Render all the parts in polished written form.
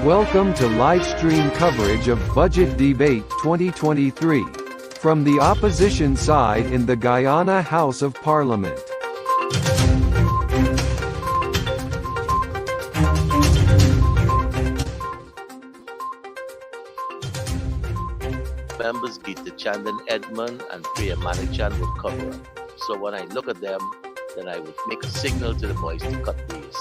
Welcome to live stream coverage of Budget Debate 2023 from the opposition side in the Guyana House of Parliament. Members Gita Chandan Edmund and Priya Manichan would cover up. So when I look at them, then I would make a signal to the boys to cut these.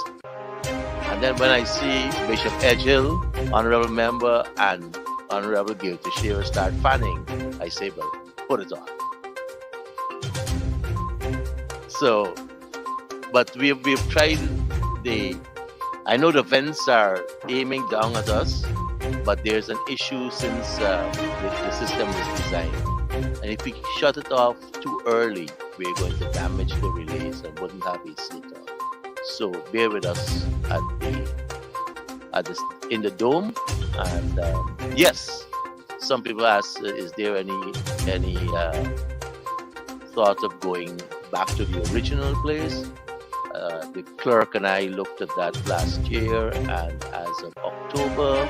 And then when I see Bishop Edgehill, Honorable Member, and Honorable Gilta Shearer start fanning, I say, well, put it on. So, but we've tried I know the vents are aiming down at us, but there's an issue since the system was designed. And if we shut it off too early, we're going to damage the relays and wouldn't have a sit on. So bear with us in the dome. And yes, some people ask, is there any thought of going back to the original place? The clerk and I looked at that last year, and as of October,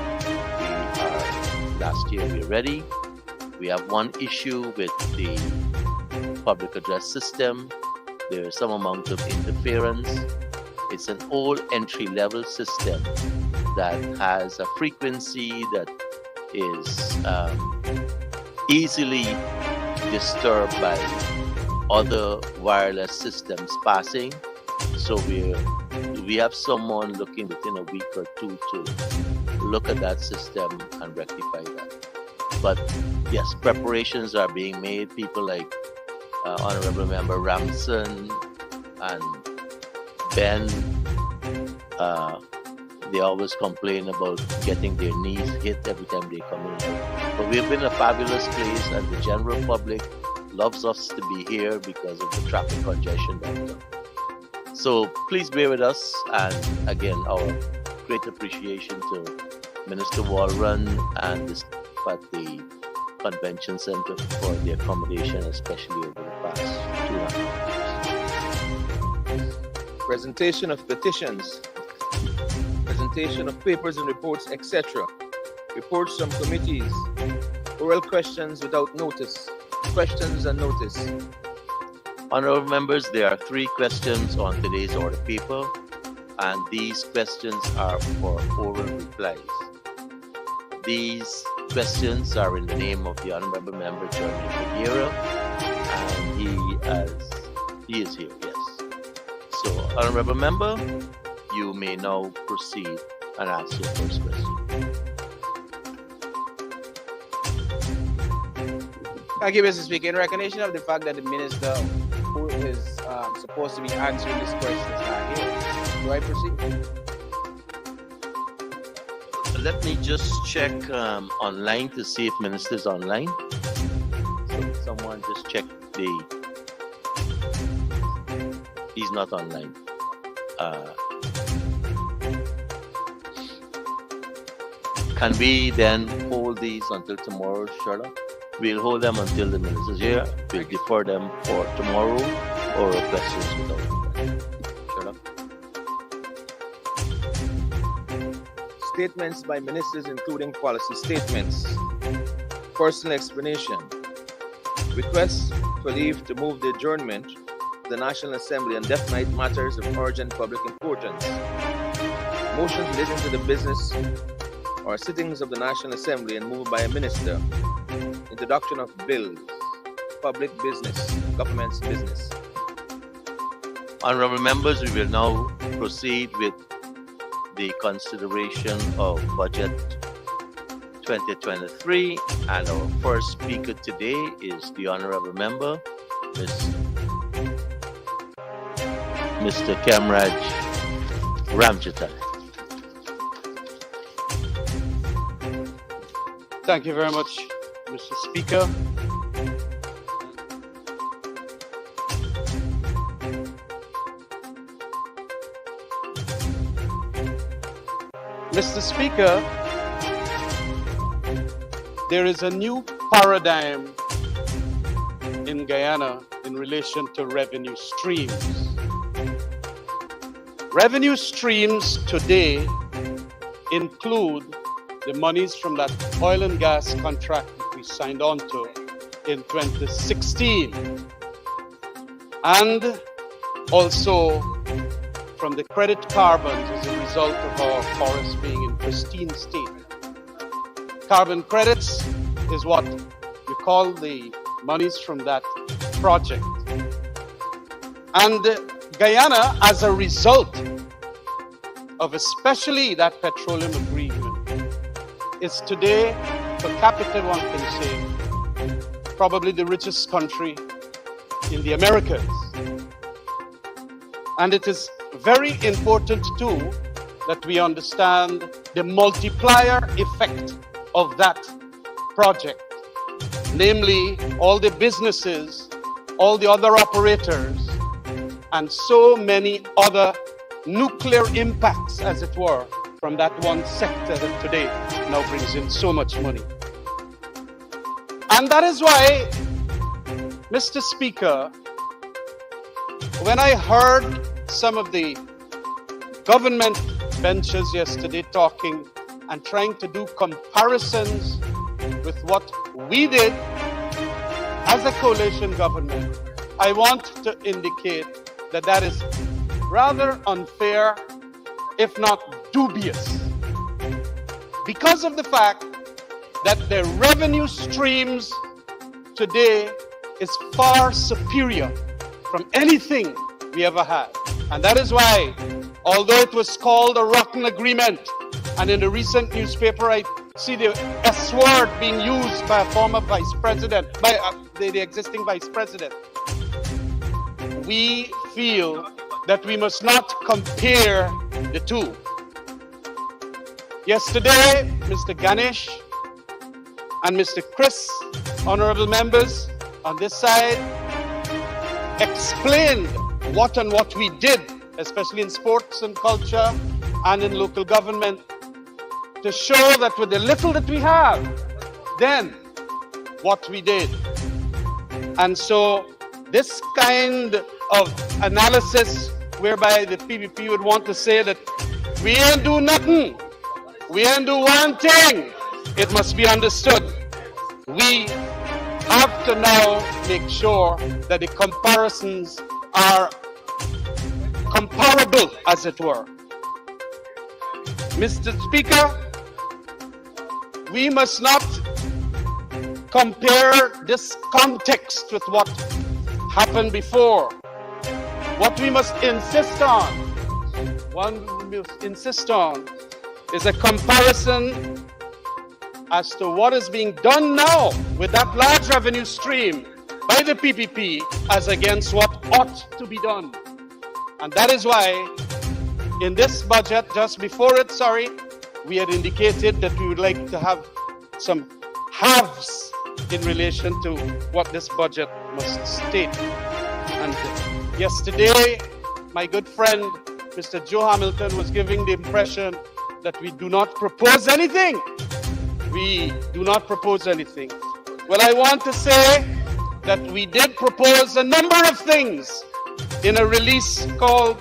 we're ready. We have one issue with the public address system. There is some amount of interference. It's an old entry-level system that has a frequency that is easily disturbed by other wireless systems passing. So we have someone looking within a week or two to look at that system and rectify that. But yes, preparations are being made. People like Honorable Member Ramson and Ben, they always complain about getting their knees hit every time they come in. But we've been a fabulous place, and the general public loves us to be here because of the traffic congestion downtown. So please bear with us, and again, our great appreciation to Minister Walron and at the Convention Center for the accommodation, especially over the past 2.5 years. Presentation of petitions, presentation of papers and reports, etc. Reports from committees, oral questions without notice, questions and notice. Honorable members, there are 3 questions on today's order paper, and these questions are for oral replies. These questions are in the name of the Honorable Member Jeremy Pereira, and he is here, yes. So, Honorable Member, you may now proceed and ask your first question. Thank you, Mr. Speaker. In recognition of the fact that the Minister who is supposed to be answering this question is not here, do I proceed? Let me just check online to see if Minister's online. So someone just check he's not online. Can we then hold these until tomorrow, Sherlock? We'll hold them until the Minister's here. We'll defer them for tomorrow or questions without reply. Sherlock? Statements by ministers, including policy statements. Personal explanation. Request for leave to move the adjournment of the National Assembly on definite matters of urgent public importance. Motions relating to the business or sittings of the National Assembly and moved by a minister. Introduction of bills. Public business. Government's business. Honorable members, we will now proceed with the consideration of Budget 2023, and our first speaker today is the Honorable Member, Mr. Kamraj Ramjatai. Thank you very much, Mr. Speaker. Mr. Speaker, there is a new paradigm in Guyana in relation to revenue streams. Revenue streams today include the monies from that oil and gas contract that we signed on to in 2016, and also from the credit carbons as a result of our forests being in pristine state. Carbon credits is what you call the monies from that project. And Guyana, as a result of especially that petroleum agreement, is today, per capita one can say, probably the richest country in the Americas. And it is very important too that we understand the multiplier effect of that project, namely all the businesses, all the other operators, and so many other nuclear impacts, as it were, from that one sector that today now brings in so much money. And that is why, Mr. Speaker, when I heard some of the government benches yesterday talking and trying to do comparisons with what we did as a coalition government, I want to indicate that that is rather unfair, if not dubious, because of the fact that the revenue streams today is far superior from anything we ever had. And that is why, although it was called a rotten agreement, and in the recent newspaper I see the S word being used by a former vice president, by the existing vice president, we feel that we must not compare the two. Yesterday, Mr. Ganesh and Mr. Chris, honorable members on this side, explained what we did, especially in sports and culture and in local government, to show that with the little that we have, then what we did. And so this kind of analysis whereby the PPP would want to say that we ain't do nothing, we ain't do one thing, it must be understood. We have to now make sure that the comparisons are comparable, as it were. Mr. Speaker, we must not compare this context with what happened before. What we must insist on, is a comparison as to what is being done now with that large revenue stream by the PPP as against what ought to be done. And that is why in this budget, just before it, we had indicated that we would like to have some halves in relation to what this budget must state. And yesterday, my good friend, Mr. Joe Hamilton, was giving the impression that we do not propose anything. We do not propose anything. Well, I want to say that we did propose a number of things in a release called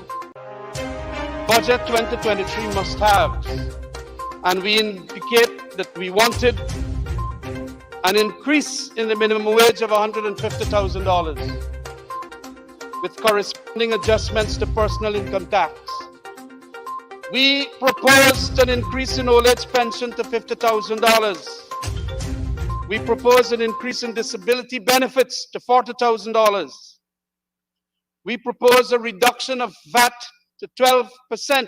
Budget 2023 Must-Haves. And we indicate that we wanted an increase in the minimum wage of $150,000 with corresponding adjustments to personal income tax. We proposed an increase in old age pension to $50,000. We proposed an increase in disability benefits to $40,000. We proposed a reduction of VAT to 12%.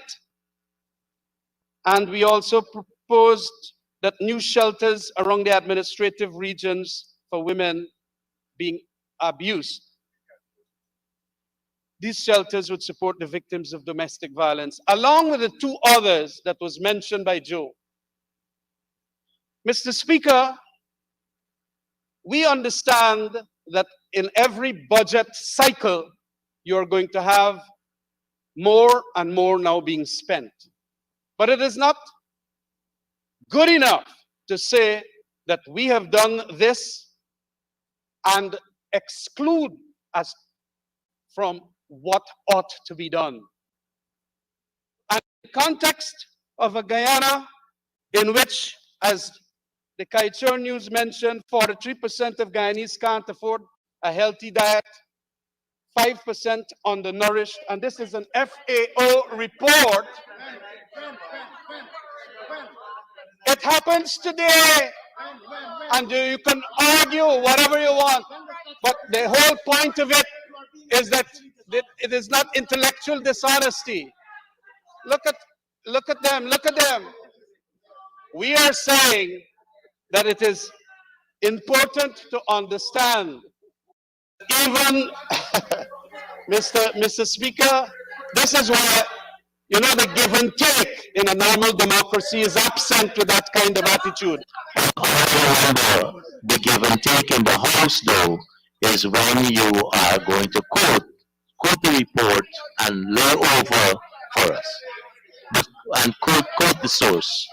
And we also proposed that new shelters around the administrative regions for women being abused. These shelters would support the victims of domestic violence, along with the two others that was mentioned by Joe. Mr. Speaker, we understand that in every budget cycle, you're going to have more and more now being spent. But it is not good enough to say that we have done this and exclude us from what ought to be done. And in the context of a Guyana in which, as the Kaichur News mentioned, 43% of Guyanese can't afford a healthy diet, 5% undernourished, and this is an FAO report. It happens today, and you can argue whatever you want, but the whole point of it is that it is not intellectual dishonesty. Look at them, look at them. We are saying that it is important to understand, even Mr. Speaker, this is why, you know, the give and take in a normal democracy is absent with that kind of attitude. However, the give and take in the House, though, is when you are going to quote the report and lay over for us, and quote the source.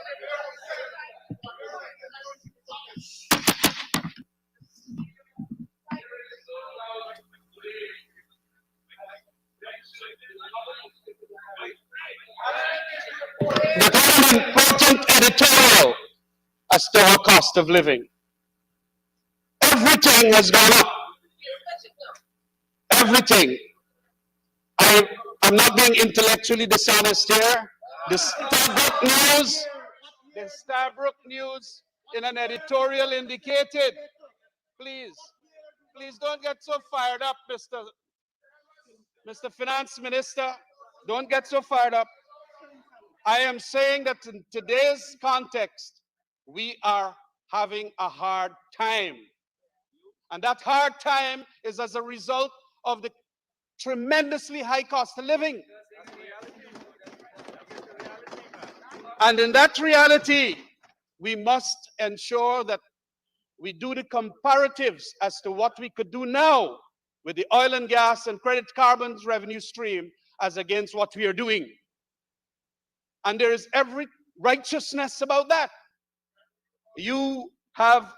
But an important editorial as to our cost of living. Everything has gone up. Everything. I'm not being intellectually dishonest here. The Stabrook News in an editorial indicated, please don't get so fired up, Mr. Finance Minister. Don't get so fired up. I am saying that in today's context, we are having a hard time. And that hard time is as a result of the tremendously high cost of living. And in that reality, we must ensure that we do the comparatives as to what we could do now with the oil and gas and credit carbons revenue stream as against what we are doing. And there is every righteousness about that. You have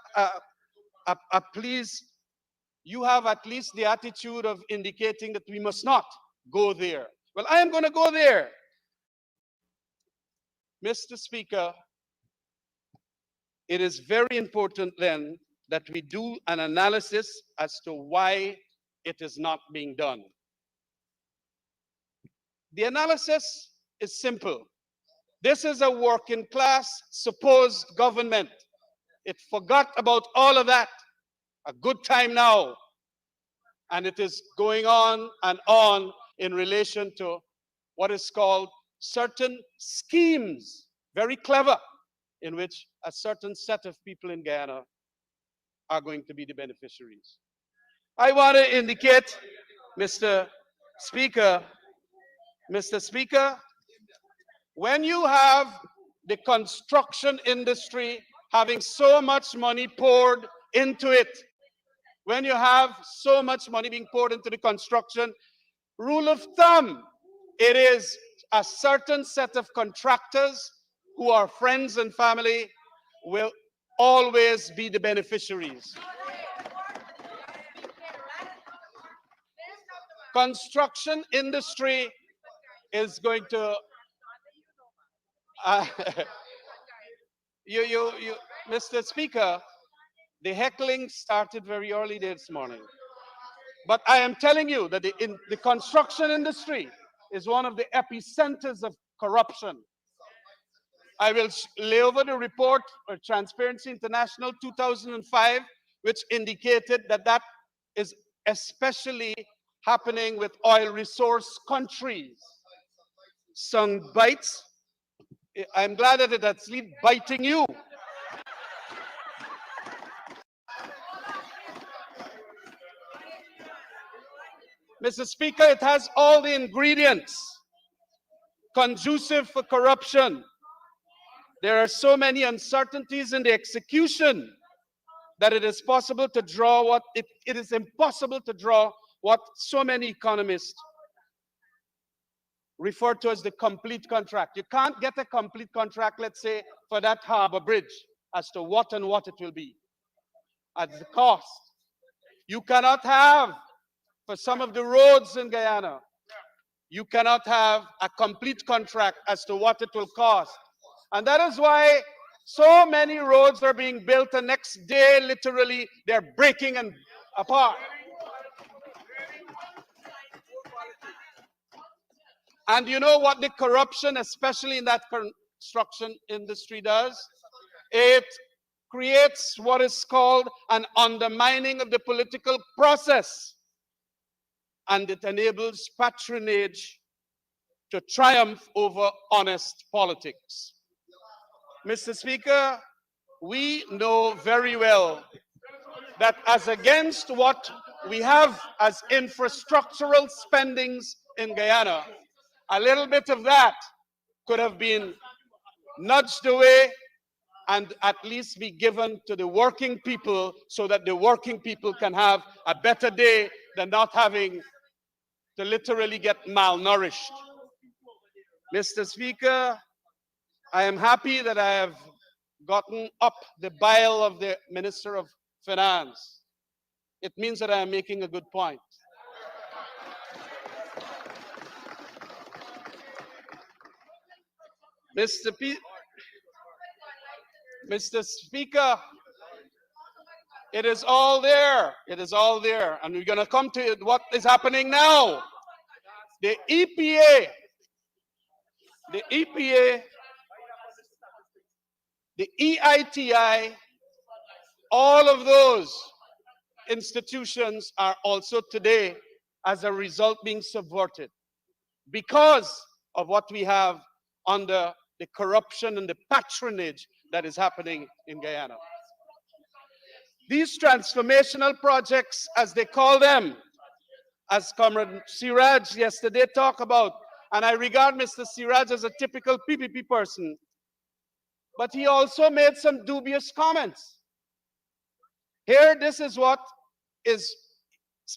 you have at least the attitude of indicating that we must not go there. Well, I am going to go there. Mr. Speaker, it is very important then that we do an analysis as to why it is not being done. The analysis is simple. This is a working class supposed government. It forgot about all of that. A good time now. And it is going on and on in relation to what is called certain schemes, very clever, in which a certain set of people in Guyana are going to be the beneficiaries. I want to indicate, Mr. Speaker, when you have the construction industry having so much money poured into it, when you have so much money being poured into the construction, rule of thumb, it is a certain set of contractors who are friends and family will always be the beneficiaries. Construction industry is going to Mr. Speaker, the heckling started very early this morning. But I am telling you that the construction industry is one of the epicenters of corruption. I will lay over the report of Transparency International 2005, which indicated that that is especially happening with oil resource countries. Some bites. I'm glad that it's biting you. Mr. Speaker, it has all the ingredients conducive for corruption. There are so many uncertainties in the execution that it is possible to draw what it is impossible to draw what so many economists refer to as the complete contract. You can't get a complete contract, let's say, for that harbor bridge as to what and what it will be at the cost. You cannot have, for some of the roads in Guyana, you cannot have a complete contract as to what it will cost. And that is why so many roads are being built, and next day, literally, they're breaking and apart. And you know what the corruption, especially in that construction industry, does? It creates what is called an undermining of the political process. And it enables patronage to triumph over honest politics. Mr. Speaker, we know very well that as against what we have as infrastructural spendings in Guyana, a little bit of that could have been nudged away and at least be given to the working people so that the working people can have a better day than not having to literally get malnourished. Mr. Speaker, I am happy that I have gotten up the bile of the Minister of Finance. It means that I am making a good point. Mr. Speaker, it is all there. It is all there. And we're going to come to what is happening now. The EPA, the EITI, all of those institutions are also today, as a result, being subverted because of what we have under the corruption and the patronage that is happening in Guyana. These transformational projects, as they call them, as Comrade Siraj yesterday talked about, and I regard Mr. Siraj as a typical PPP person, but he also made some dubious comments. Here, this is what is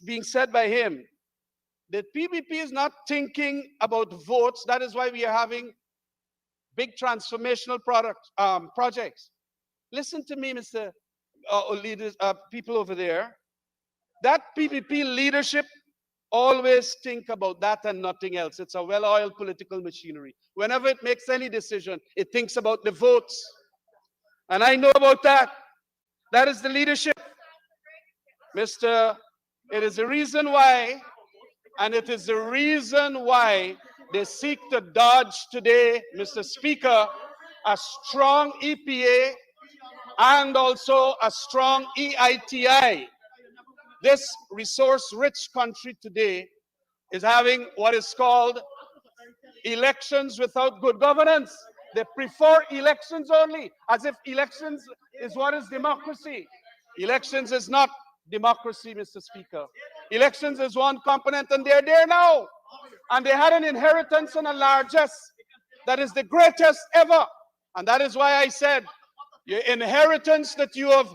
being said by him. The PPP is not thinking about votes. That is why we are having big transformational projects. Listen to me, Mr. Leaders, people over there. That PPP leadership always think about that and nothing else. It's a well-oiled political machinery. Whenever it makes any decision, it thinks about the votes. And I know about that. That is the leadership. It is the reason why, and it is the reason why they seek to dodge today, Mr. Speaker, a strong EPA and also a strong EITI. This resource-rich country today is having what is called elections without good governance. They prefer elections only, as if elections is what is democracy. Elections is not democracy, Mr. Speaker. Elections is one component, and they're there now. And they had an inheritance and a largesse that is the greatest ever. And that is why I said, your inheritance that you have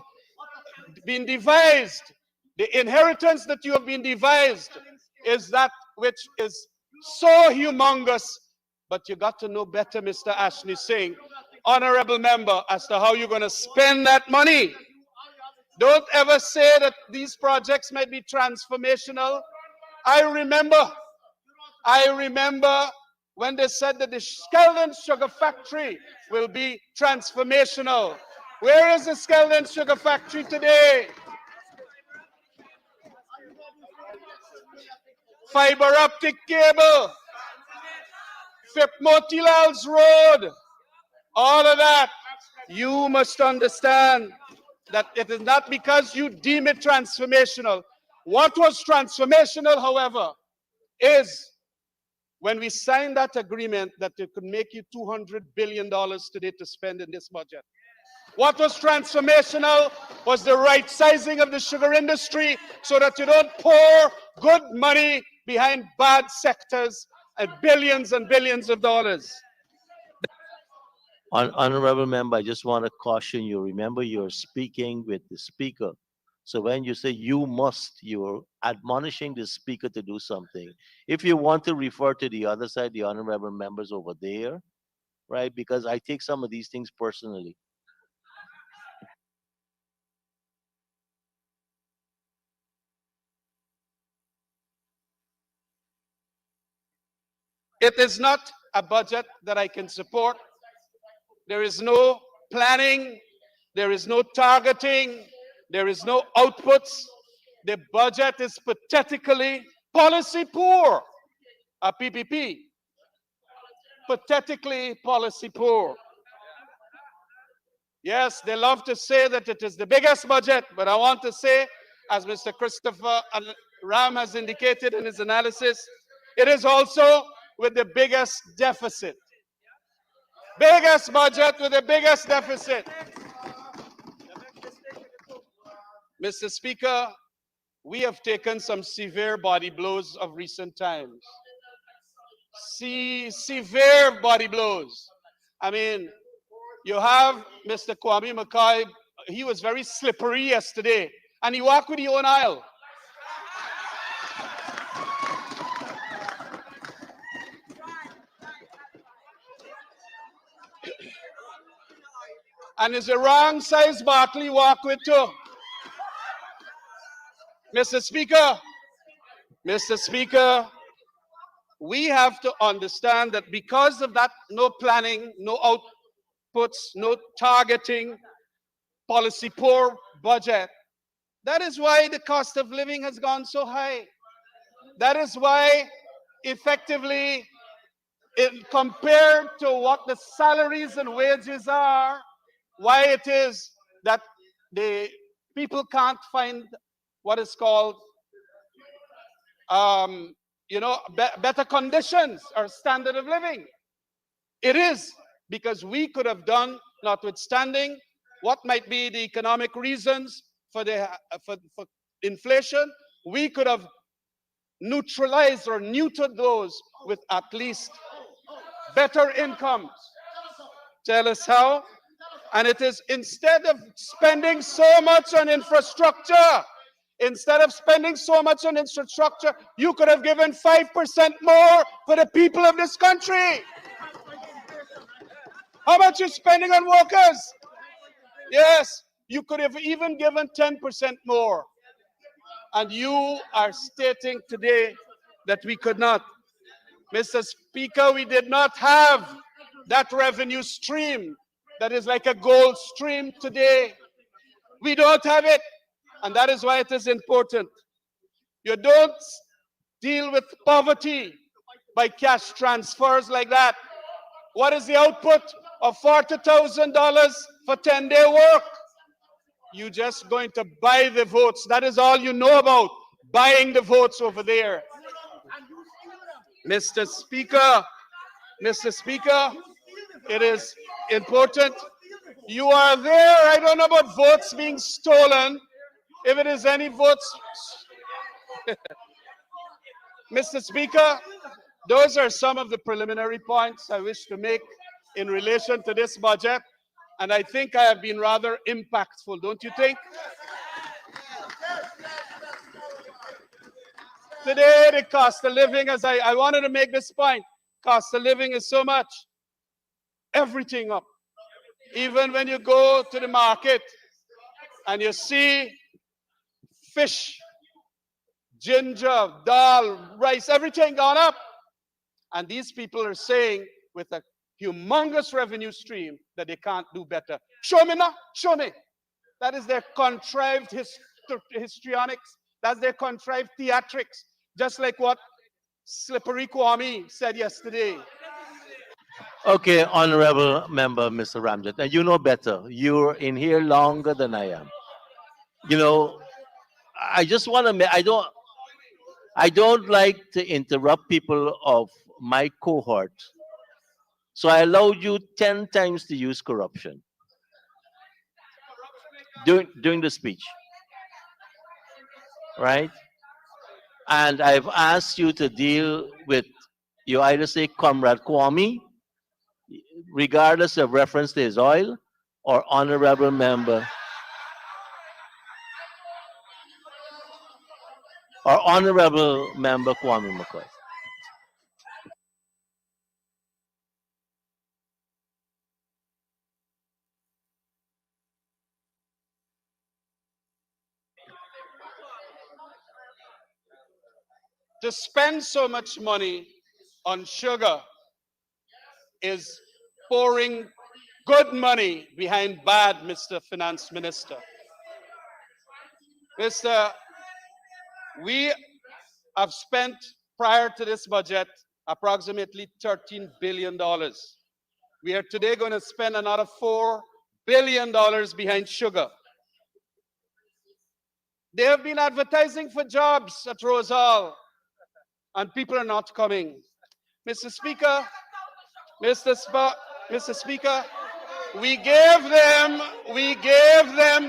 been devised, the inheritance that you have been devised is that which is so humongous. But you got to know better, Mr. Ashley Singh, honorable member, as to how you're going to spend that money. Don't ever say that these projects might be transformational. I remember when they said that the Skeldon Sugar Factory will be transformational. Where is the Skeldon Sugar Factory today? Fiber optic cable, FIP Motilal's road, all of that. You must understand that it is not because you deem it transformational. What was transformational, however, is when we signed that agreement that it could make you $200 billion today to spend in this budget. What was transformational was the right sizing of the sugar industry so that you don't pour good money behind bad sectors and billions of dollars. Honorable member, I just want to caution you. Remember, you're speaking with the speaker. So when you say you must, you're admonishing the speaker to do something. If you want to refer to the other side, the honorable members over there, right? Because I take some of these things personally. It is not a budget that I can support. There is no planning, there is no targeting, there is no outputs. The budget is pathetically policy poor. A PPP, pathetically policy poor. Yes, they love to say that it is the biggest budget, but I want to say, as Mr. Christopher Ram has indicated in his analysis, it is also with the biggest deficit. Biggest budget with the biggest deficit. Mr. Speaker, we have taken some severe body blows of recent times. Severe body blows. I mean, you have Mr. Kwame McCoy, he was very slippery yesterday, and he walked with his own aisle. And it's a wrong size bottle he walked with too. Mr. Speaker, we have to understand that because of that no planning, no outputs, no targeting, policy poor budget, that is why the cost of living has gone so high. That is why effectively, compared to what the salaries and wages are, why it is that the people can't find what is called better conditions or standard of living. It is because we could have done, notwithstanding what might be the economic reasons for inflation, we could have neutralized or neutered those with at least better incomes. Tell us how. And it is instead of spending so much on infrastructure, you could have given 5% more for the people of this country. How much you spending on workers? Yes, you could have even given 10% more. And you are stating today that we could not. Mr. Speaker, we did not have that revenue stream that is like a gold stream today. We don't have it. And that is why it is important. You don't deal with poverty by cash transfers like that. What is the output of $40,000 for 10-day work? You're just going to buy the votes. That is all you know about, buying the votes over there. Mr. Speaker, it is important. You are there. I don't know about votes being stolen. If it is any votes, Mr. Speaker, those are some of the preliminary points I wish to make in relation to this budget. And I think I have been rather impactful, don't you think? Today, the cost of living, as I wanted to make this point, cost of living is so much. Everything up. Even when you go to the market and you see fish, ginger, dal, rice, everything gone up. And these people are saying with a humongous revenue stream that they can't do better. Show me now, show me. That is their contrived histrionics. That's their contrived theatrics. Just like what Slippery Kwame said yesterday. Okay, honorable member, Mr. Ramjet, and you know better. You're in here longer than I am. You know, I just want to. I don't like to interrupt people of my cohort. So I allowed you 10 times to use corruption during the speech, right? And I've asked you to deal with, you either say Comrade Kwame, regardless of reference to his oil, or honorable member Kwame McCoy. To spend so much money on sugar is pouring good money behind bad, Mr. Finance Minister. We have spent prior to this budget approximately $13 billion. We are today going to spend another $4 billion behind sugar. They have been advertising for jobs at Rose Hall, and people are not coming. Mr. Speaker, Mr. Speaker, we gave them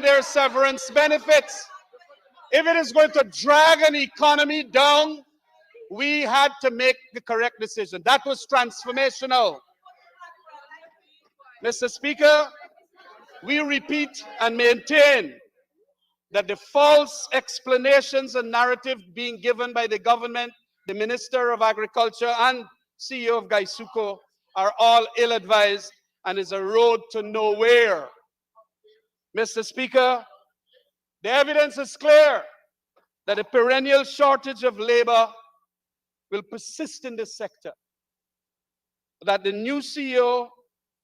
their severance benefits. If it is going to drag an economy down, we had to make the correct decision. That was transformational. Mr. Speaker, we repeat and maintain that the false explanations and narrative being given by the government, the Minister of Agriculture and CEO of Gaisuco are all ill-advised and is a road to nowhere. Mr. Speaker, the evidence is clear that a perennial shortage of labor will persist in this sector, that the new CEO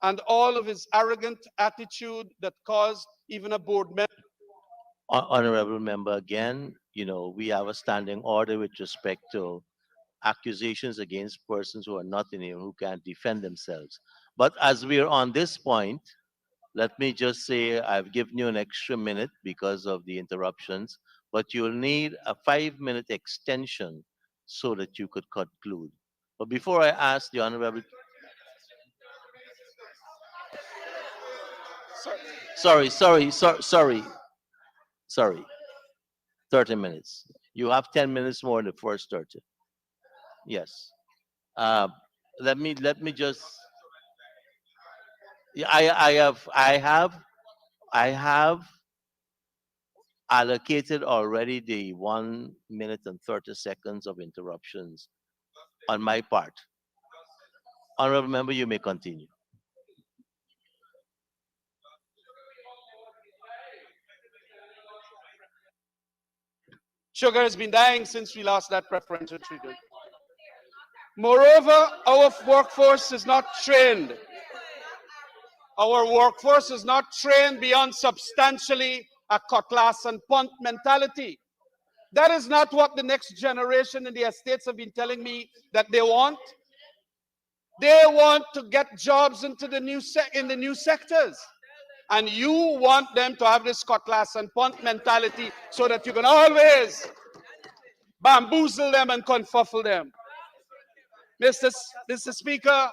and all of his arrogant attitude that caused even a board member. Honorable member, again, we have a standing order with respect to accusations against persons who are not in here, who can't defend themselves. But as we're on this point, let me just say I've given you an extra minute because of the interruptions, but you'll need a 5-minute extension so that you could conclude. But before I ask the Honorable... Sorry. 30 minutes. You have 10 minutes more in the first 30. Yes. Let me just... I have allocated already the 1 minute and 30 seconds of interruptions on my part. Honorable member, you may continue. Sugar has been dying since we lost that preferential treatment. Moreover, our workforce is not trained. Our workforce is not trained beyond substantially a cutlass and punt mentality. That is not what the next generation in the estates have been telling me that they want. They want to get jobs into the new sectors. And you want them to have this cutlass and punt mentality so that you can always bamboozle them and confuffle them. Mr. Speaker,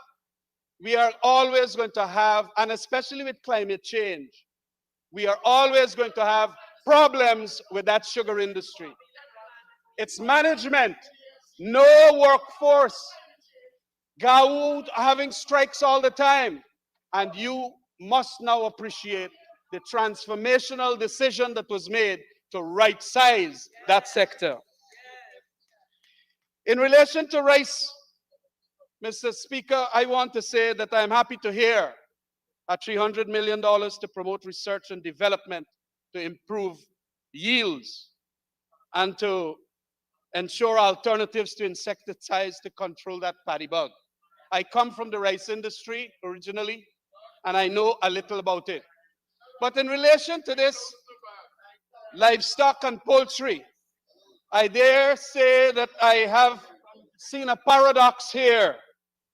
we are always going to have, and especially with climate change, we are always going to have problems with that sugar industry. It's management, no workforce, GAU having strikes all the time, and you must now appreciate the transformational decision that was made to right-size that sector. In relation to rice, Mr. Speaker, I want to say that I'm happy to hear $300 million to promote research and development to improve yields and to ensure alternatives to insecticides to control that paddy bug. I come from the rice industry originally, and I know a little about it. But in relation to this, livestock and poultry, I dare say that I have seen a paradox here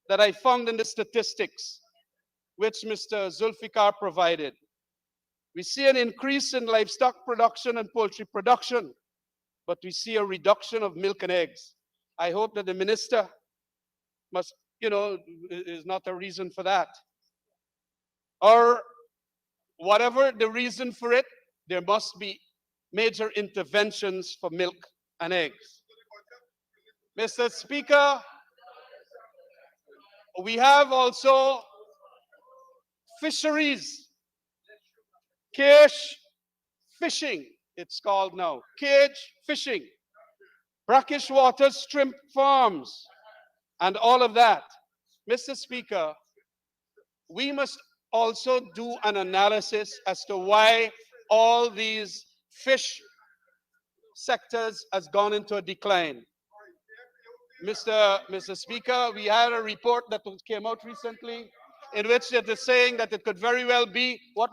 that I found in the statistics, which Mr. Zulfikar provided. We see an increase in livestock production and poultry production, but we see a reduction of milk and eggs. I hope that the minister is not a reason for that. Or whatever the reason for it, there must be major interventions for milk and eggs. Mr. Speaker, we have also fisheries, cage fishing, it's called now, cage fishing, brackish water shrimp farms, and all of that. Mr. Speaker, we must also do an analysis as to why all these fish sectors has gone into a decline. Mr. Speaker, we had a report that came out recently in which it is saying that it could very well be what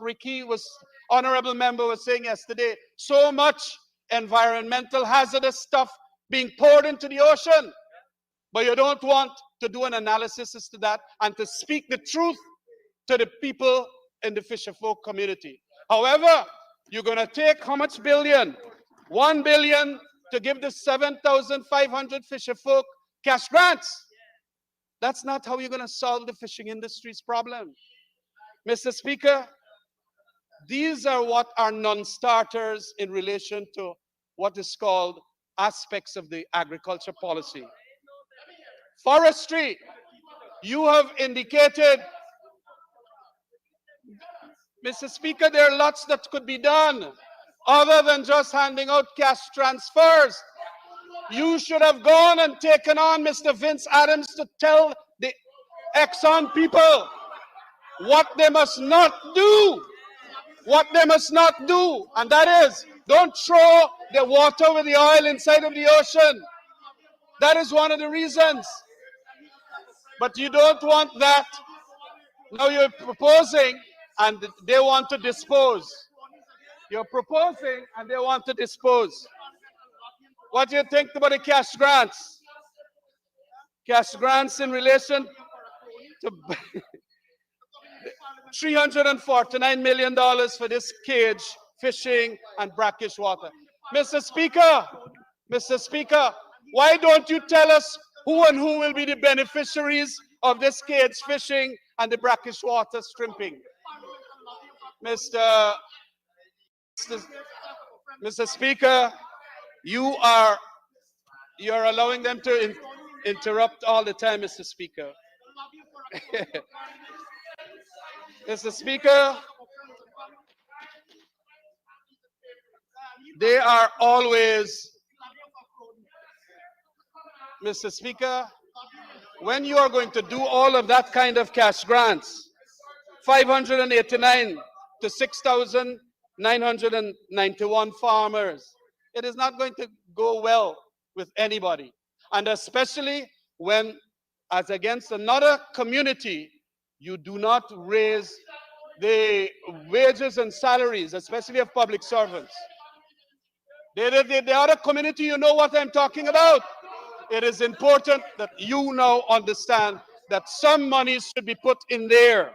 honorable member was saying yesterday, so much environmental hazardous stuff being poured into the ocean. But you don't want to do an analysis as to that and to speak the truth to the people in the fisherfolk community. However, you're going to take how much billion? 1 billion to give the 7,500 fisherfolk cash grants. That's not how you're going to solve the fishing industry's problem. Mr. Speaker, these are what are non-starters in relation to what is called aspects of the agriculture policy. Forestry, you have indicated, Mr. Speaker, there are lots that could be done other than just handing out cash transfers. You should have gone and taken on Mr. Vince Adams to tell the Exxon people what they must not do. What they must not do. And that is, don't throw the water with the oil inside of the ocean. That is one of the reasons. But you don't want that. Now you're proposing and they want to dispose. You're proposing and they want to dispose. What do you think about the cash grants? Cash grants in relation to $349 million for this cage fishing and brackish water. Mr. Speaker, why don't you tell us who and who will be the beneficiaries of this cage fishing and the brackish water shrimping? Mr. Speaker, you're allowing them to interrupt all the time, Mr. Speaker. Mr. Speaker, they are always, Mr. Speaker, when you are going to do all of that kind of cash grants, 589 to 6,991 farmers, it is not going to go well with anybody. And especially when, as against another community, you do not raise the wages and salaries, especially of public servants. The other community, you know what I'm talking about. It is important that you now understand that some money should be put in there.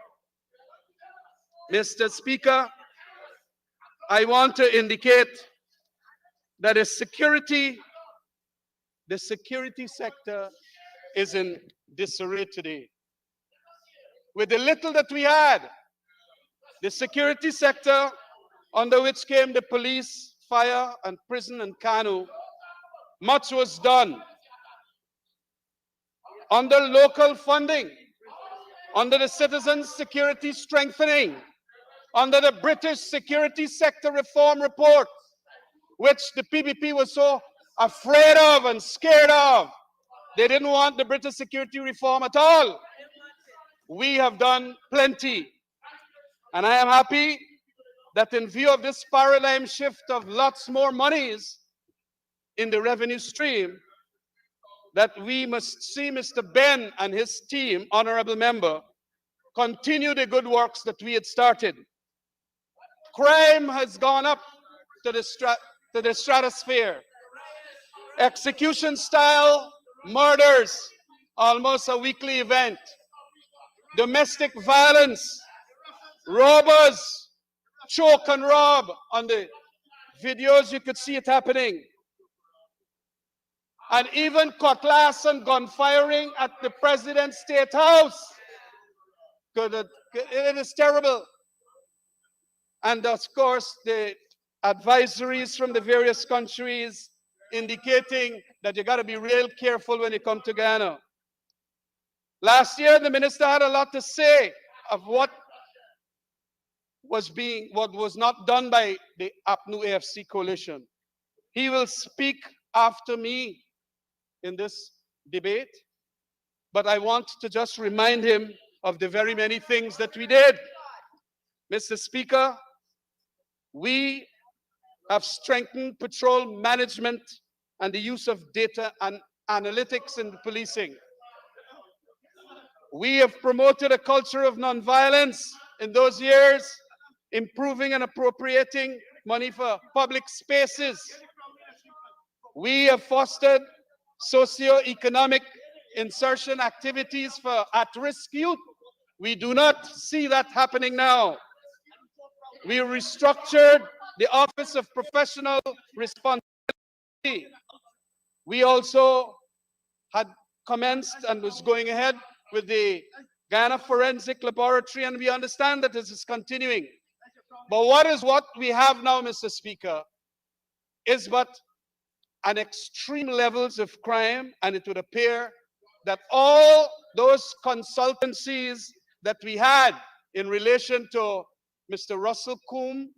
Mr. Speaker, I want to indicate that the security sector is in disarray today. With the little that we had, the security sector, under which came the police, fire, and prison and Kanu, much was done. Under local funding, under the Citizens Security Strengthening, under the British Security Sector Reform Report, which the PPP was so afraid of and scared of. They didn't want the British security reform at all. We have done plenty. And I am happy that in view of this paradigm shift of lots more monies in the revenue stream, that we must see Mr. Ben and his team, honorable member, continue the good works that we had started. Crime has gone up to the stratosphere. Execution-style murders, almost a weekly event. Domestic violence, robbers, choke and rob. On the videos, you could see it happening. And even cutlass and gun firing at the President's State House. It is terrible. And of course, the advisories from the various countries indicating that you got to be real careful when you come to Ghana. Last year, the minister had a lot to say of what what was not done by the APNU AFC coalition. He will speak after me in this debate, but I want to just remind him of the very many things that we did. Mr. Speaker, we have strengthened patrol management and the use of data and analytics in policing. We have promoted a culture of nonviolence in those years, improving and appropriating money for public spaces. We have fostered socio-economic insertion activities for at-risk youth. We do not see that happening now. We restructured the Office of Professional Responsibility. We also had commenced and was going ahead with the Guyana Forensic Laboratory, and we understand that this is continuing. But what we have now, Mr. Speaker, is but an extreme levels of crime, and it would appear that all those consultancies that we had in relation to Mr. Russell Coombe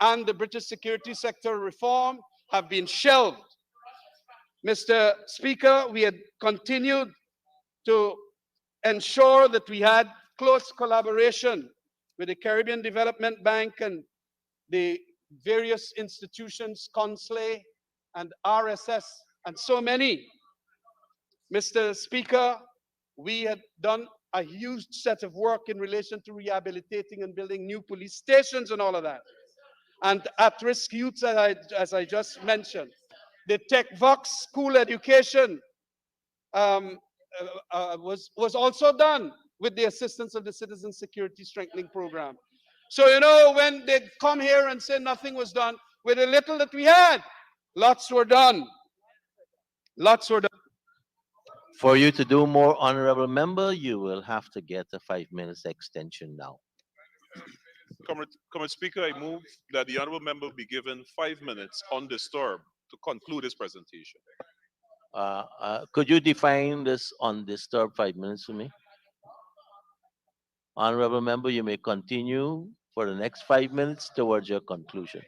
and the British security sector reform have been shelved. Mr. Speaker, we had continued to ensure that we had close collaboration with the Caribbean Development Bank and the various institutions, CONSLE and RSS, and so many. Mr. Speaker, we had done a huge set of work in relation to rehabilitating and building new police stations and all of that. And at-risk youths, as I just mentioned. The TechVox school education was also done with the assistance of the Citizen Security Strengthening Program. So, you know, when they come here and say nothing was done, with the little that we had, lots were done. Lots were done. For you to do more, honorable member, you will have to get a 5 minutes extension now. Comrade Speaker, I move that the honorable member be given 5 minutes undisturbed to conclude his presentation. Could you define this undisturbed 5 minutes for me? Honorable member, you may continue for the next 5 minutes towards your conclusion.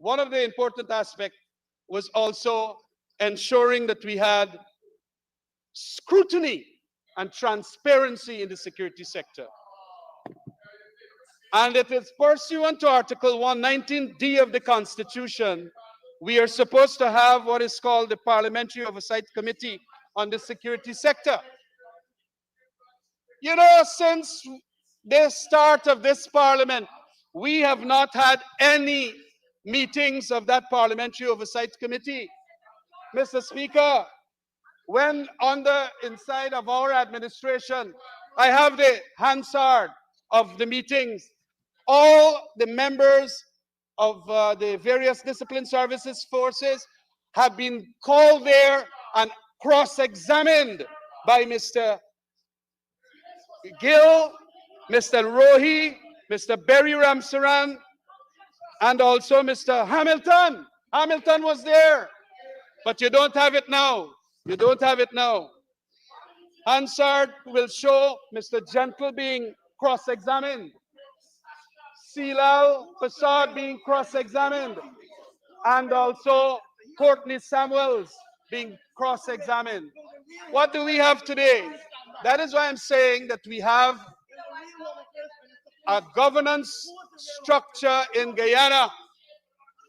One of the important aspects was also ensuring that we had scrutiny and transparency in the security sector. And it is pursuant to Article 119D of the Constitution, we are supposed to have what is called the Parliamentary Oversight Committee on the security sector. You know, since the start of this parliament, we have not had any meetings of that Parliamentary Oversight Committee. Mr. Speaker, when inside of our administration, I have the Hansard of the meetings. All the members of the various discipline services forces have been called there and cross-examined by Mr. Gill, Mr. Rohi, Mr. Berry Ramsaran, and also Mr. Hamilton. Hamilton was there, but you don't have it now. You don't have it now. Hansard will show Mr. Gentle being cross-examined, Silal Fasad being cross-examined, and also Courtney Samuels being cross-examined. What do we have today? That is why I'm saying that we have a governance structure in Guyana,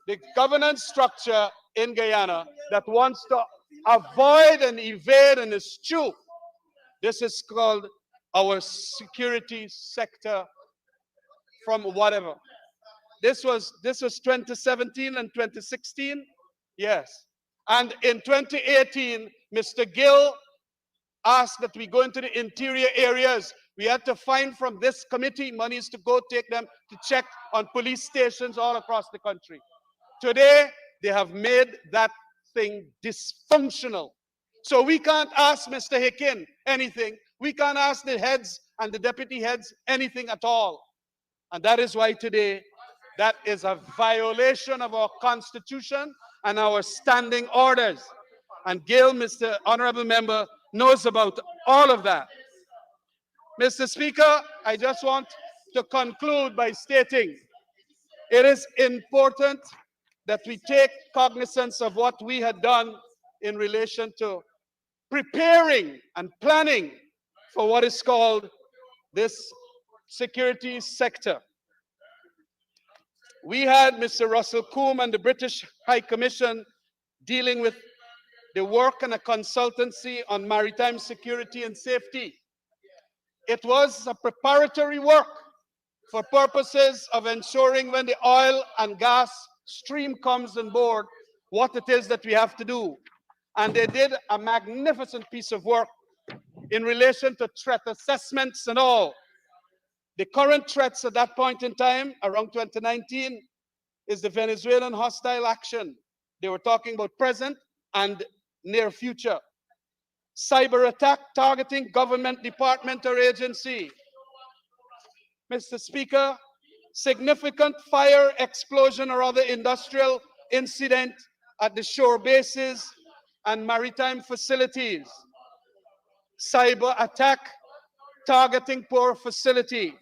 the governance structure in Guyana that wants to avoid and evade and eschew. This is called our security sector from whatever. This was 2017 and 2016, yes. And in 2018, Mr. Gill asked that we go into the interior areas. We had to find from this committee monies to go take them to check on police stations all across the country. Today, they have made that thing dysfunctional. So we can't ask Mr. Hicken anything. We can't ask the heads and the deputy heads anything at all. And that is why today, that is a violation of our constitution and our standing orders. And Gail, Mr. Honorable Member, knows about all of that. Mr. Speaker, I just want to conclude by stating it is important that we take cognizance of what we had done in relation to preparing and planning for what is called this security sector. We had Mr. Russell Coombe and the British High Commission dealing with the work and a consultancy on maritime security and safety. It was a preparatory work for purposes of ensuring when the oil and gas stream comes on board, what it is that we have to do. And they did a magnificent piece of work in relation to threat assessments and all. The current threats at that point in time, around 2019, is the Venezuelan hostile action. They were talking about present and near future. Cyber attack targeting government department or agency. Mr. Speaker, significant fire, explosion, or other industrial incident at the shore bases and maritime facilities. Cyber attack targeting port facility.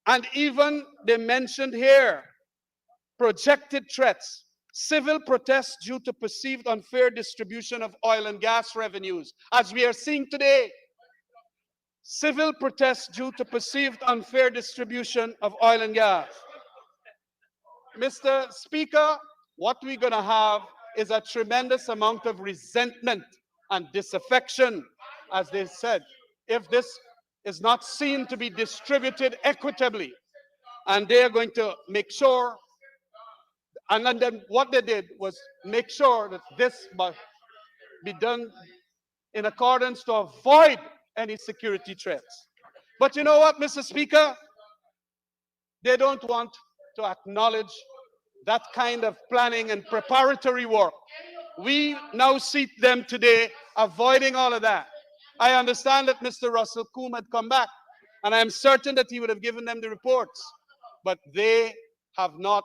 And even they mentioned here projected threats, civil protests due to perceived unfair distribution of oil and gas revenues, as we are seeing today. Civil protests due to perceived unfair distribution of oil and gas. Mr. Speaker, what we're going to have is a tremendous amount of resentment and disaffection, as they said, if this is not seen to be distributed equitably. And they are going to make sure, and then what they did was make sure that this must be done in accordance to avoid any security threats. But you know what, Mr. Speaker? They don't want to acknowledge that kind of planning and preparatory work. We now see them today avoiding all of that. I understand that Mr. Russell Coombe had come back, and I am certain that he would have given them the reports. But they have not,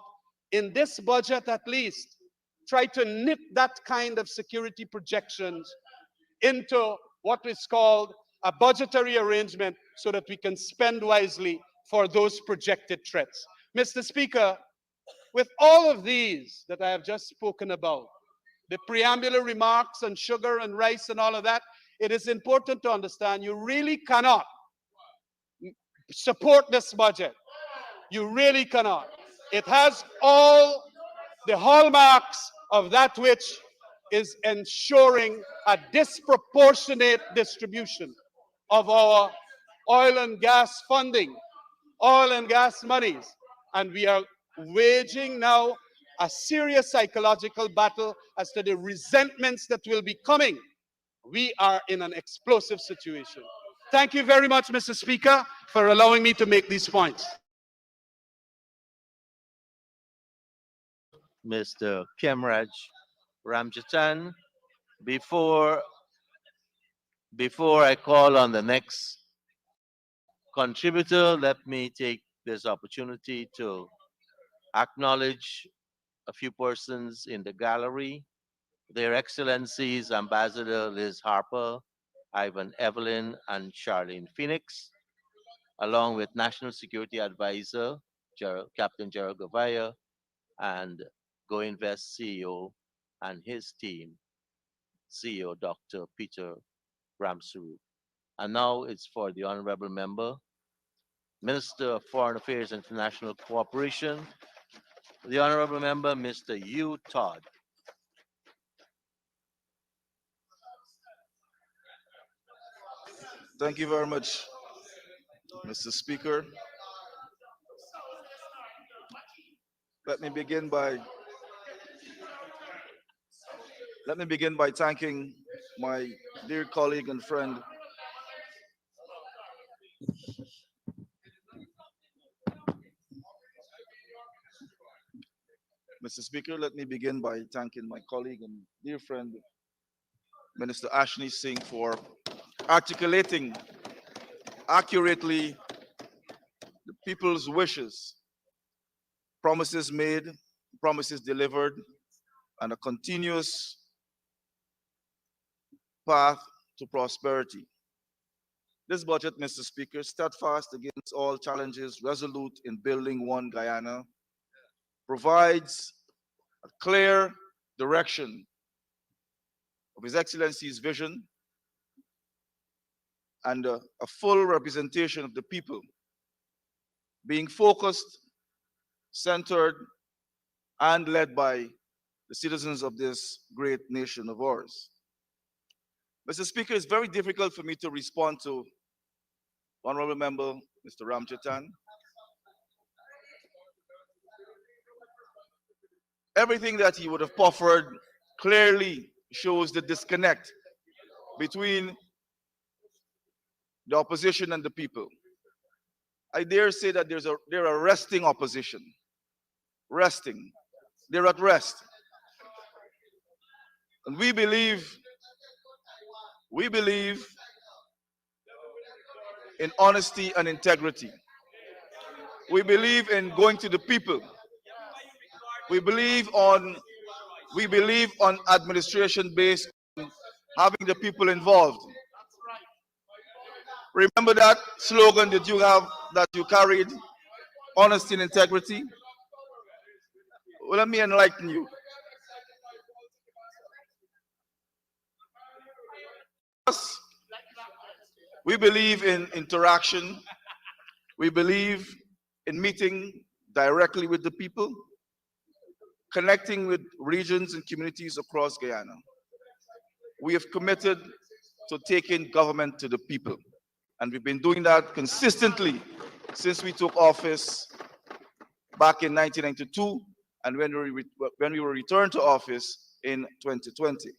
in this budget at least, tried to knit that kind of security projections into what is called a budgetary arrangement so that we can spend wisely for those projected threats. Mr. Speaker, with all of these that I have just spoken about, the preambular remarks on sugar and rice and all of that, it is important to understand you really cannot support this budget. You really cannot. It has all the hallmarks of that which is ensuring a disproportionate distribution of our oil and gas funding, oil and gas monies. And we are waging now a serious psychological battle as to the resentments that will be coming. We are in an explosive situation. Thank you very much, Mr. Speaker, for allowing me to make these points. Mr. Kemraj Ramjatan. Before I call on the next contributor, let me take this opportunity to acknowledge a few persons in the gallery. Their Excellencies Ambassador Liz Harper, Ivan Evelyn, and Charlene Phoenix, along with National Security Advisor Captain Gerald Gavaya and Go Invest CEO and his team, CEO Dr. Peter Ramsuru. And now it's for the Honorable Member, Minister of Foreign Affairs and International Cooperation, the Honorable Member, Mr. Hugh Todd. Thank you very much, Mr. Speaker. Let me begin by thanking my dear colleague and friend, Mr. Speaker. Let me begin by thanking my colleague and dear friend, Minister Ashni Singh, for articulating accurately the people's wishes, promises made, promises delivered, and a continuous path to prosperity. This budget, Mr. Speaker, steadfast against all challenges, resolute in building one Guyana, provides a clear direction of His Excellency's vision and a full representation of the people, being focused, centered, and led by the citizens of this great nation of ours. Mr. Speaker, it's very difficult for me to respond to Honorable Member Mr. Ramchatan. Everything that he would have proffered clearly shows the disconnect between the opposition and the people. I dare say that they're a resting opposition. Resting. They're at rest. And we believe in honesty and integrity. We believe in going to the people. We believe on administration based on having the people involved. Remember that slogan that you carried, honesty and integrity? Well, let me enlighten you. We believe in interaction. We believe in meeting directly with the people, connecting with regions and communities across Guyana. We have committed to taking government to the people. And we've been doing that consistently since we took office back in 1992 and when we were returned to office in 2020.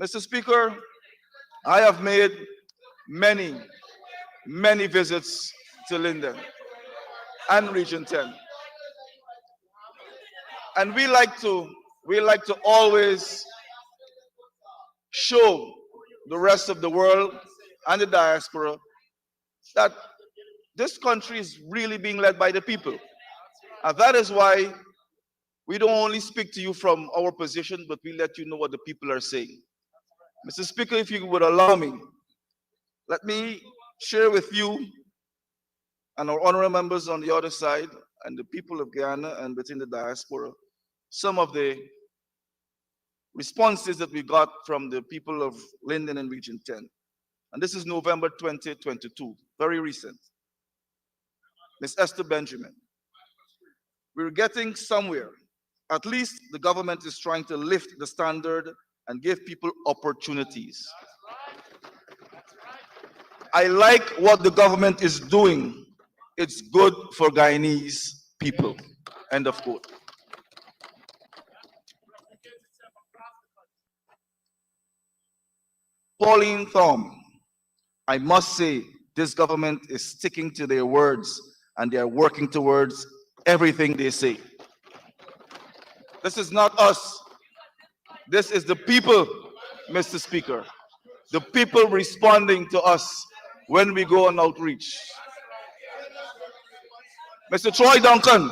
Mr. Speaker, I have made many visits to Linden and Region 10. And we like to always show the rest of the world and the diaspora that this country is really being led by the people. And that is why we don't only speak to you from our position, but we let you know what the people are saying. Mr. Speaker, if you would allow me, let me share with you and our honorable members on the other side and the people of Guyana and within the diaspora some of the responses that we got from the people of Linden and Region 10. And this is November 2022, very recent. Ms. Esther Benjamin, we're getting somewhere. At least the government is trying to lift the standard and give people opportunities. I like what the government is doing. It's good for Guyanese people. End of quote. Pauline Thom, I must say this government is sticking to their words and they are working towards everything they say. This is not us. This is the people, Mr. Speaker. The people responding to us when we go on outreach. Mr. Troy Duncan,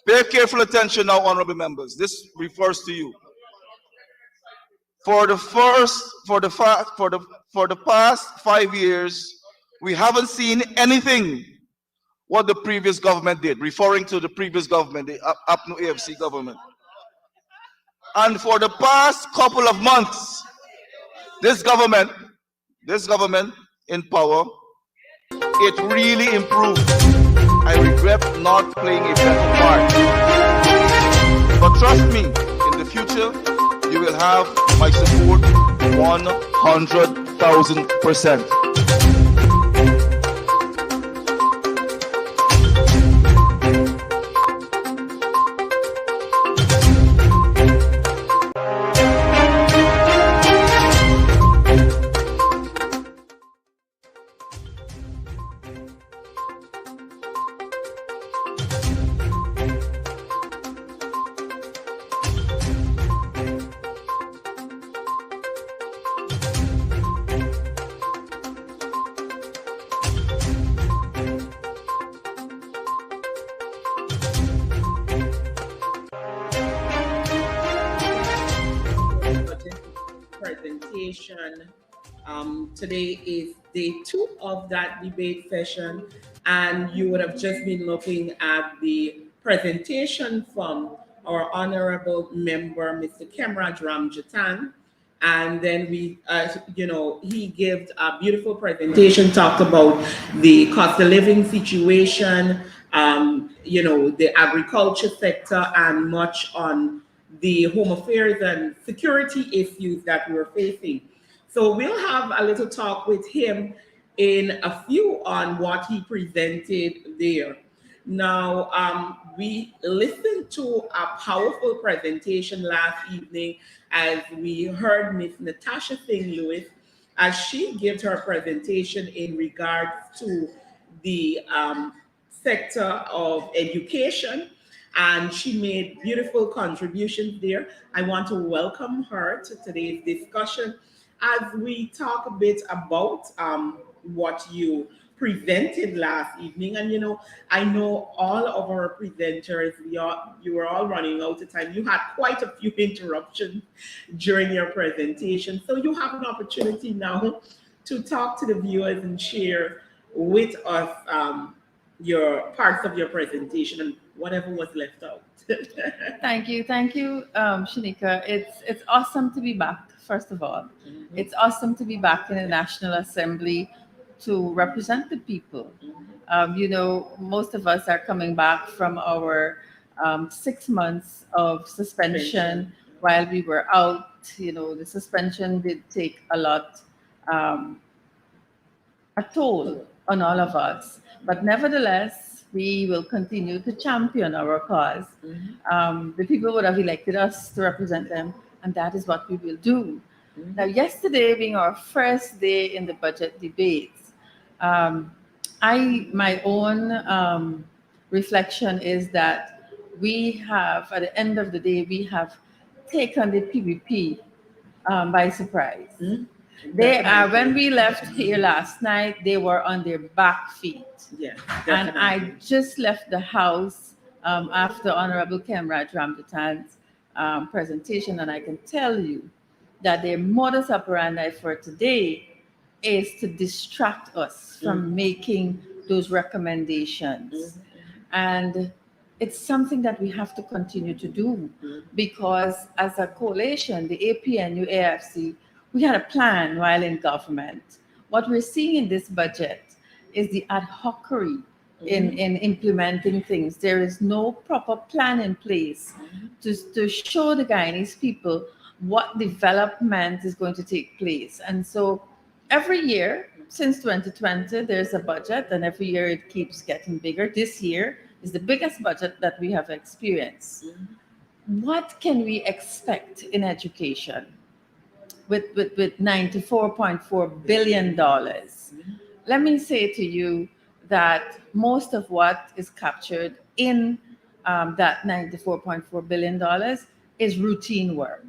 pay careful attention now, honorable members. This refers to you. For the past 5 years, we haven't seen anything what the previous government did, referring to the previous government, the APNU AFC government. And for the past couple of months, this government in power, it really improved. I regret not playing a better part. But trust me, in the future, you will have my support 100,000%. Today is day 2 of that debate session, and you would have just been looking at the presentation from our honorable member, Mr. Kemraj Ramjatan. And then he gave a beautiful presentation, talked about the cost of living situation, the agriculture sector, and much on the home affairs and security issues that we're facing. So we'll have a little talk with him in a few on what he presented there. Now, we listened to a powerful presentation last evening as we heard Miss Natasha Singh Lewis as she gave her presentation in regards to the sector of education, and she made beautiful contributions there. I want to welcome her to today's discussion as we talk a bit about what you presented last evening. And I know all of our presenters, you were all running out of time. You had quite a few interruptions during your presentation. So you have an opportunity now to talk to the viewers and share with us your parts of your presentation and whatever was left out. Thank you, Shanika. It's awesome to be back. First of all, it's awesome to be back in the National Assembly to represent the people. Most of us are coming back from our 6 months of suspension while we were out. The suspension did take a toll on all of us. But nevertheless, we will continue to champion our cause. The people would have elected us to represent them, and that is what we will do. Now, yesterday being our first day in the budget debates, my own reflection is that we have, at the end of the day, we have taken the PPP by surprise. When we left here last night, they were on their back feet. Yeah, and I just left the house after Honorable Kemraj Ramjatan's presentation, and I can tell you that their modus operandi for today is to distract us from making those recommendations. And it's something that we have to continue to do because as a coalition, the APNU AFC, we had a plan while in government. What we're seeing in this budget is the ad hocery in implementing things. There is no proper plan in place to show the Guyanese people what development is going to take place. And so every year since 2020, there's a budget, and every year it keeps getting bigger. This year is the biggest budget that we have experienced. What can we expect in education with $94.4 billion? Let me say to you that most of what is captured in that $94.4 billion is routine work.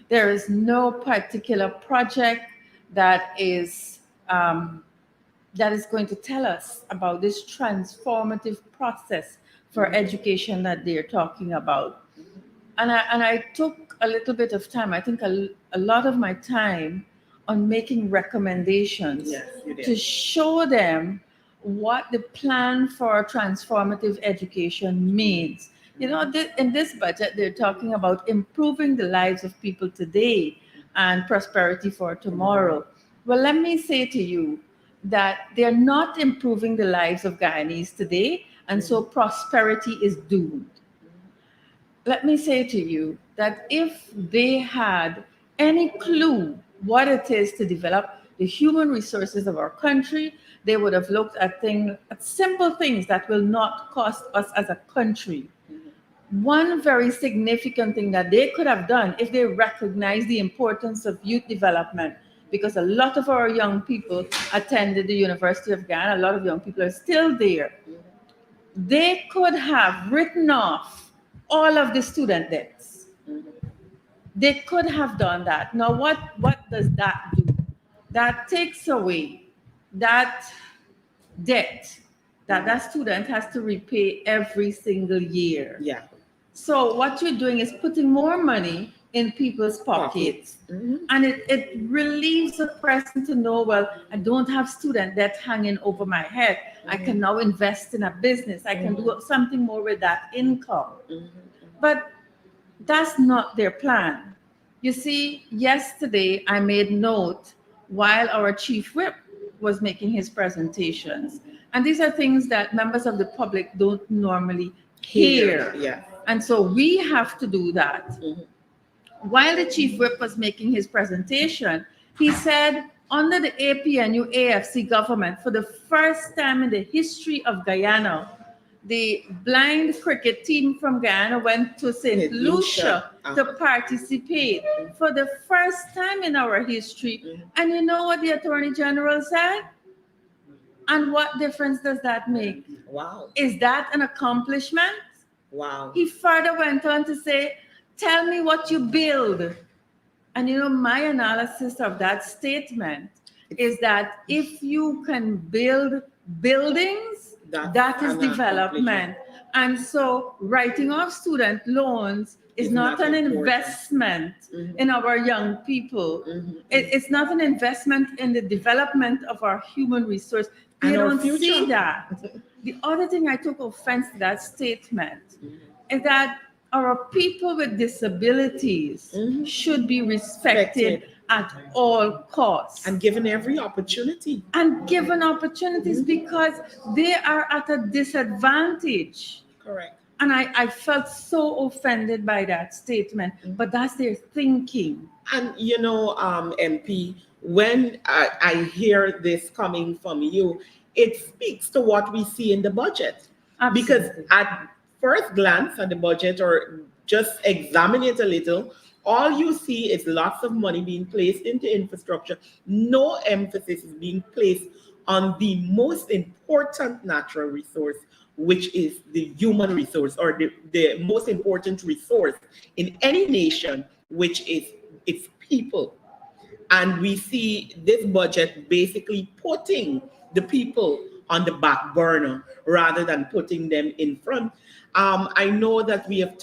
There is no particular project that is going to tell us about this transformative process for education that they're talking about. And I took a little bit of time, I think a lot of my time, on making recommendations to show them what the plan for transformative education means. In this budget, they're talking about improving the lives of people today and prosperity for tomorrow. Well, let me say to you that they're not improving the lives of Guyanese today, and so prosperity is doomed. Let me say to you that if they had any clue what it is to develop the human resources of our country, they would have looked at simple things that will not cost us as a country. One very significant thing that they could have done if they recognized the importance of youth development, because a lot of our young people attended the University of Ghana, a lot of young people are still there. They could have written off all of the student debts. They could have done that. Now, what does that do? That takes away that debt that student has to repay every single year. Yeah. So what you're doing is putting more money in people's pockets. And it relieves a person to know, well, I don't have student debt hanging over my head. I can now invest in a business. I can do something more with that income. But that's not their plan. You see, yesterday I made note while our chief whip was making his presentations. And these are things that members of the public don't normally hear. Yeah. And so we have to do that. While the chief whip was making his presentation, he said, under the APNU AFC government, for the first time in the history of Guyana, the blind cricket team from Guyana went to St. Lucia to participate for the first time in our history. And you know what the Attorney General said? And what difference does that make? Wow. Is that an accomplishment? Wow. He further went on to say, tell me what you build. And you know, my analysis of that statement is that if you can build buildings, that is development. And so writing off student loans is not an investment in our young people. It's not an investment in the development of our human resource. They don't see that. The other thing I took offense to that statement is that our people with disabilities should be respected at all costs. And given every opportunity. And given opportunities because they are at a disadvantage. Correct. And I felt so offended by that statement, but that's their thinking. And you know, MP, when I hear this coming from you, it speaks to what we see in the budget. Absolutely. Because at first glance at the budget, or just examine it a little, all you see is lots of money being placed into infrastructure. No emphasis is being placed on the most important natural resource, which is the human resource, or the most important resource in any nation, which is its people. And we see this budget basically putting the people on the back burner rather than putting them in front. I know that we have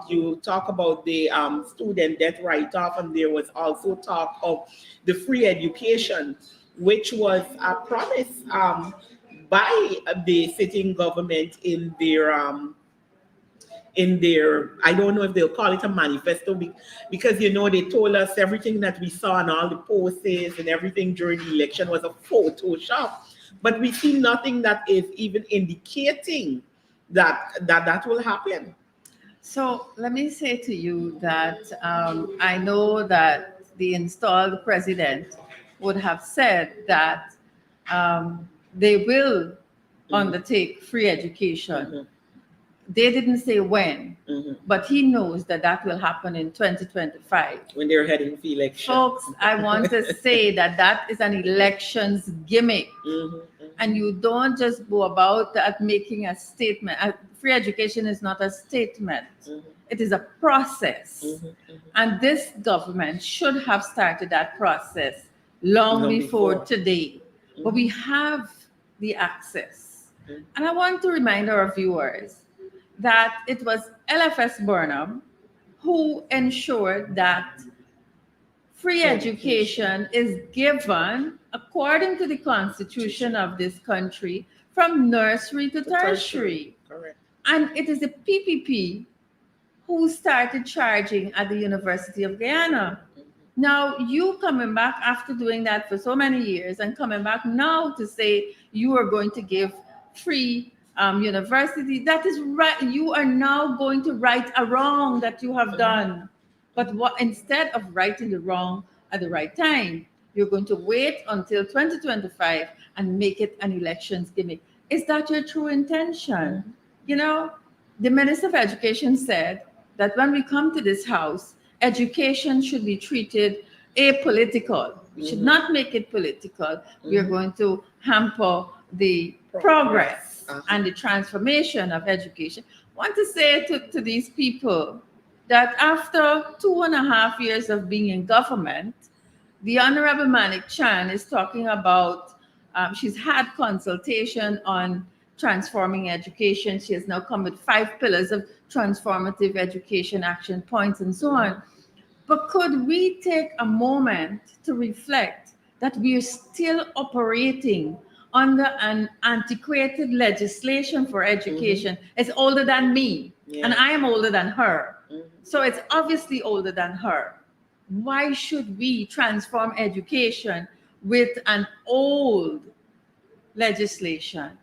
you talk about the student debt write-off, and there was also talk of the free education, which was a promise by the sitting government in their, I don't know if they'll call it a manifesto, because, you know, they told us everything that we saw on all the posters and everything during the election was a Photoshop. But we see nothing that is even indicating that will happen. So let me say to you that I know that the installed president would have said that they will undertake free education. They didn't say when, but he knows that will happen in 2025. When they're heading for election. Folks, I want to say that is an elections gimmick. And you don't just go about that making a statement. Free education is not a statement. It is a process. And this government should have started that process long before today. But we have the access. And I want to remind our viewers that it was LFS Burnham who ensured that free education is given according to the constitution of this country from nursery to tertiary. Correct. And it is the PPP who started charging at the University of Guyana. Now, you coming back after doing that for so many years and coming back now to say you are going to give free university, that is right. You are now going to right a wrong that you have done. But instead of righting the wrong at the right time, you're going to wait until 2025 and make it an elections gimmick. Is that your true intention? You know, the Minister of Education said that when we come to this house, education should be treated apolitical. We should not make it political. We are going to hamper the progress and the transformation of education. I want to say to these people that after 2.5 years of being in government, the Honorable Manik Chan is talking about, she's had consultation on transforming education. She has now come with 5 pillars of transformative education action points and so on. But could we take a moment to reflect that we are still operating under an antiquated legislation for education? It's older than me, and I am older than her. So it's obviously older than her. Why should we transform education with an old legislation?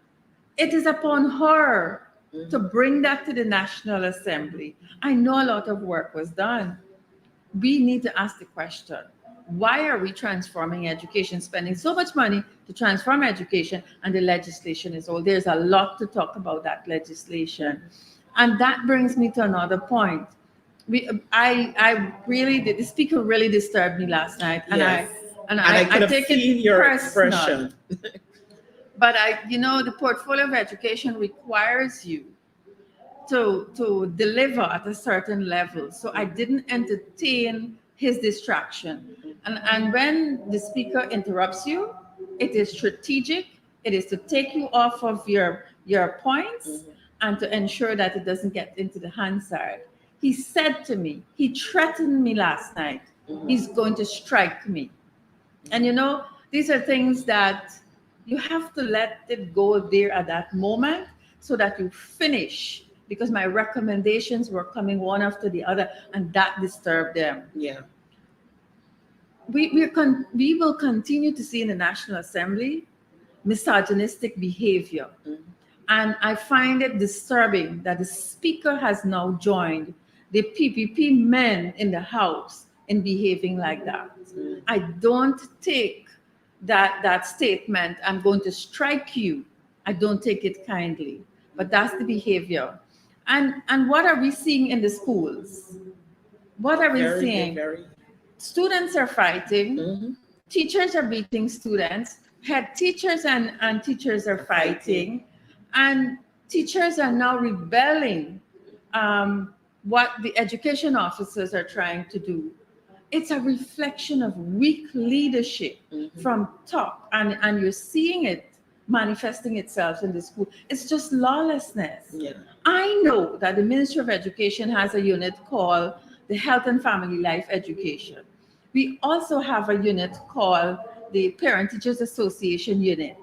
It is upon her to bring that to the National Assembly. I know a lot of work was done. We need to ask the question, why are we transforming education, spending so much money to transform education, and the legislation is old? There's a lot to talk about that legislation. And that brings me to another point. I really did. The speaker really disturbed me last night, and I could have take seen it your personal. expression. But the portfolio of education requires you to deliver at a certain level. So I didn't entertain his distraction. And when the speaker interrupts you, it is strategic. It is to take you off of your points and to ensure that it doesn't get into the Hansard. He said to me, he threatened me last night, he's going to strike me. And these are things that you have to let it go there at that moment so that you finish, because my recommendations were coming one after the other, and that disturbed them. Yeah. We will continue to see in the National Assembly misogynistic behavior. And I find it disturbing that the speaker has now joined the PPP men in the House in behaving like that. I don't take that statement, I'm going to strike you. I don't take it kindly, but that's the behavior. And what are we seeing in the schools? What are we seeing? Students are fighting. Teachers are beating students. Head teachers and teachers are fighting. And teachers are now rebelling what the education officers are trying to do. It's a reflection of weak leadership from top, and you're seeing it manifesting itself in the school. It's just lawlessness. Yeah. I know that the Ministry of Education has a unit called the Health and Family Life Education. We also have a unit called the Parent Teachers Association unit.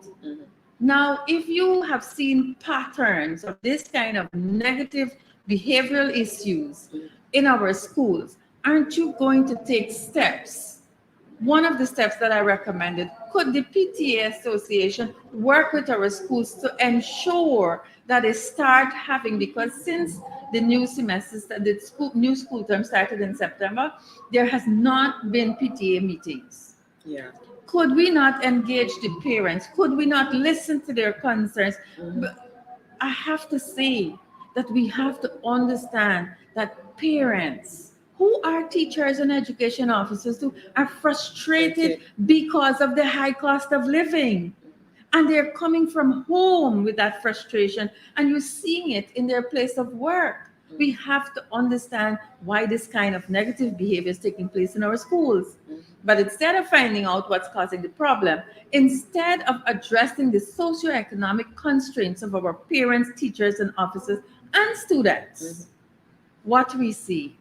Now, if you have seen patterns of this kind of negative behavioral issues in our schools, aren't you going to take steps? One of the steps that I recommended, could the PTA Association work with our schools to ensure that they start having, because since the new semester, new school term started in September, there has not been PTA meetings. Yeah. Could we not engage the parents? Could we not listen to their concerns? But I have to say that we have to understand that parents, who are teachers and education officers too, are frustrated because of the high cost of living. And they're coming from home with that frustration, and you're seeing it in their place of work. We have to understand why this kind of negative behavior is taking place in our schools. But instead of finding out what's causing the problem, instead of addressing the socioeconomic constraints of our parents, teachers, and officers, and students, what we see,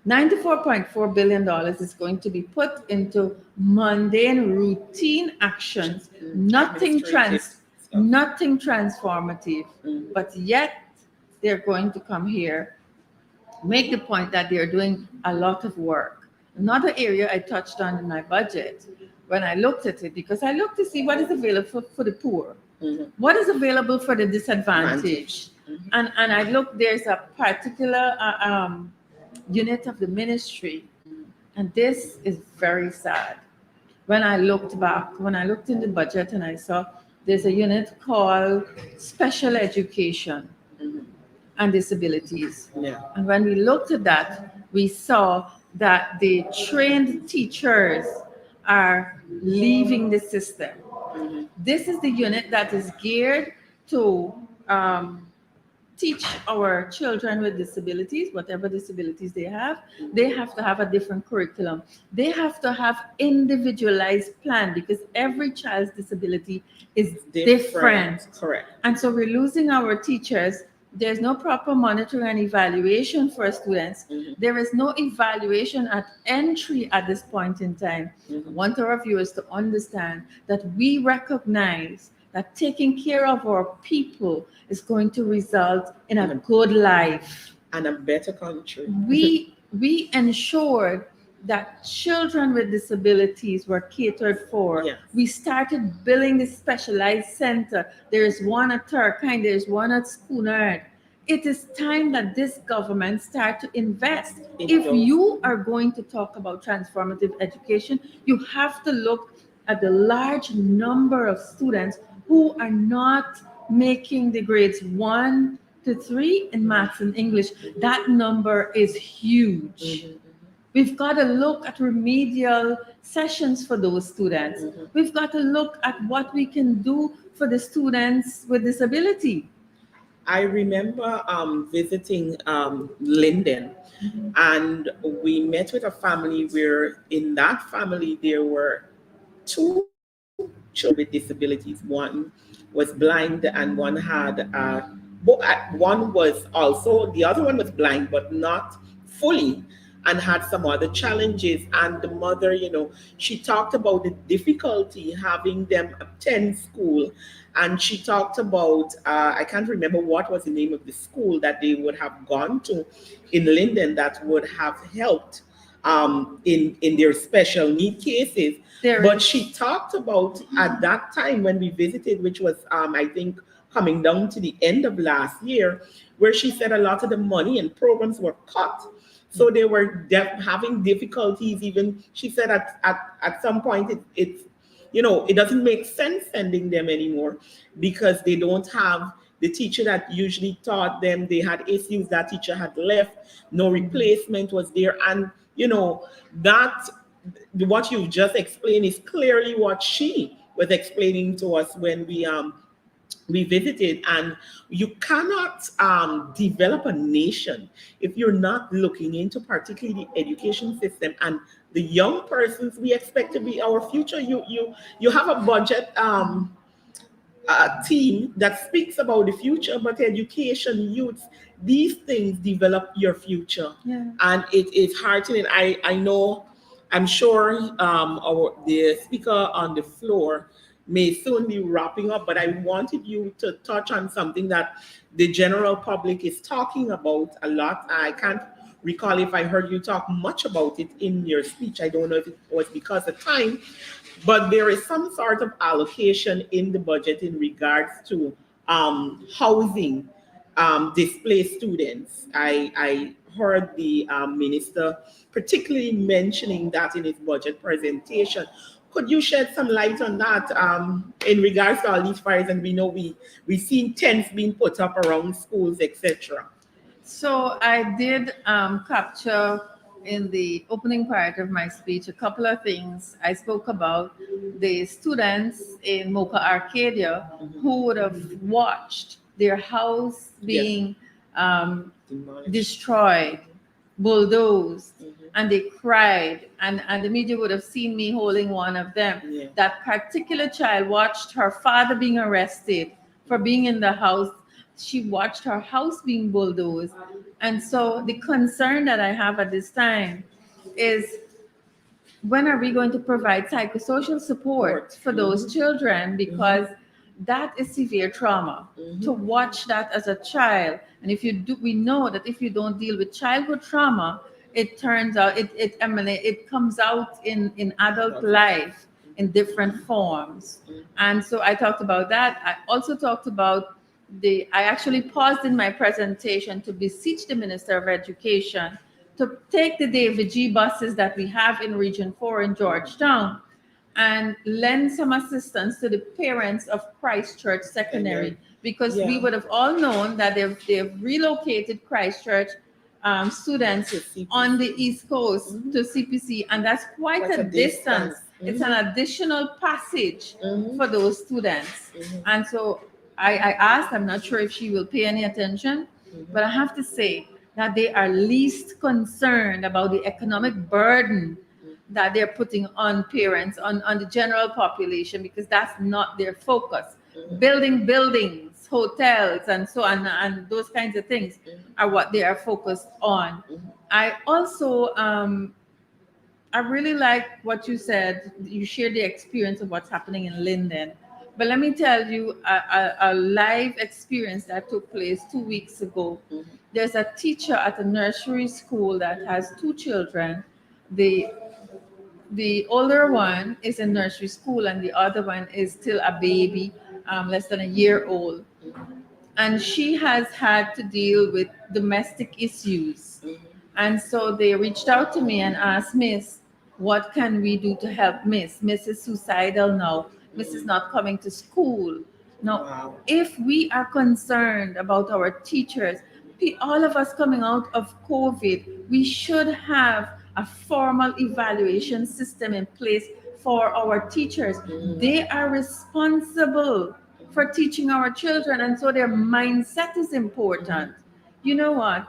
$94.4 billion is going to be put into mundane, routine actions, nothing transformative, but yet they're going to come here, make the point that they're doing a lot of work. Another area I touched on in my budget, when I looked at it, because I looked to see what is available for the poor, what is available for the disadvantaged. And I looked, there's a particular unit of the ministry, and this is very sad. When I looked in the budget, and I saw there's a unit called Special Education and Disabilities. Yeah. And when we looked at that, we saw that the trained teachers are leaving the system. This is the unit that is geared to teach our children with disabilities, whatever disabilities they have to have a different curriculum. They have to have individualized plan, because every child's disability is different. Correct. And so we're losing our teachers There's no proper monitoring and evaluation for students. Mhm. There is no evaluation at entry at this point in time. I want our viewers to understand that we recognize that taking care of our people is going to result in a good life. And a better country. We ensured that children with disabilities were catered for. Yes. We started building the specialized center. There's one at Turkine, there's one at Schoonard. It is time that this government start to invest. If you are going to talk about transformative education, you have to look at the large number of students who are not making the grades 1 to 3 in maths and English. That number is huge. We've got to look at remedial sessions for those students. We've got to look at what we can do for the students with disability. I remember visiting Linden, and we met with a family where in that family there were 2 children with disabilities. One was blind and one had one was also, the other one was blind but not fully, and had some other challenges. And the mother, she talked about the difficulty having them attend school. And she talked about, I can't remember what was the name of the school that they would have gone to in Linden that would have helped in their special need cases. But she talked about at that time when we visited, which was, I think, coming down to the end of last year, where she said a lot of the money and programs were cut. So they were having difficulties. Even she said at some point it's it doesn't make sense sending them anymore because they don't have the teacher that usually taught them. They had issues, that teacher had left, no replacement was there. And that what you've just explained is clearly what she was explaining to us when we visited. And you cannot develop a nation if you're not looking into particularly the education system and the young persons we expect to be our future. You have a budget team that speaks about the future, but education, youth, these things develop your future. Yeah. And it is heartening. I know, I'm sure the speaker on the floor may soon be wrapping up, but I wanted you to touch on something that the general public is talking about a lot. I can't recall if I heard you talk much about it in your speech. I don't know if it was because of time, but there is some sort of allocation in the budget in regards to housing displaced students. I heard the minister particularly mentioning that in his budget presentation. Could you shed some light on that in regards to all these fires? And we know we've seen tents being put up around schools, etc. So I did capture in the opening part of my speech a couple of things. I spoke about the students in Mocha Arcadia who would have watched their house being destroyed, bulldozed, and they cried. And the media would have seen me holding one of them. Yeah. That particular child watched her father being arrested for being in the house. She watched her house being bulldozed. And so the concern that I have at this time is, when are we going to provide psychosocial support for those children? Because that is severe trauma. To watch that as a child. And we know that if you don't deal with childhood trauma, it turns out it comes out in adult life in different forms. And so I talked about that. I also talked about I actually paused in my presentation to beseech the Minister of Education to take the David G buses that we have in Region 4 in Georgetown and lend some assistance to the parents of Christchurch Secondary, because we would have all known that they've relocated Christchurch students on the East Coast to CPC, and that's quite a distance. It's an additional passage for those students. And so I asked, I'm not sure if she will pay any attention, but I have to say that they are least concerned about the economic burden that they're putting on parents, on the general population, because that's not their focus. building buildings, hotels, and so on, and those kinds of things are what they are focused on. I also, I really like what you said. You shared the experience of what's happening in Linden. But let me tell you a live experience that took place 2 weeks ago. There's a teacher at a nursery school that has two children. The older one is in nursery school, and the other one is still a baby, less than a year old. And she has had to deal with domestic issues. And so they reached out to me and asked, Miss, what can we do to help Miss? Miss is suicidal now. Miss is not coming to school. Now, Wow. if we are concerned about our teachers, all of us coming out of COVID, we should have a formal evaluation system in place for our teachers. They are responsible for teaching our children, and so their mindset is important. You know what?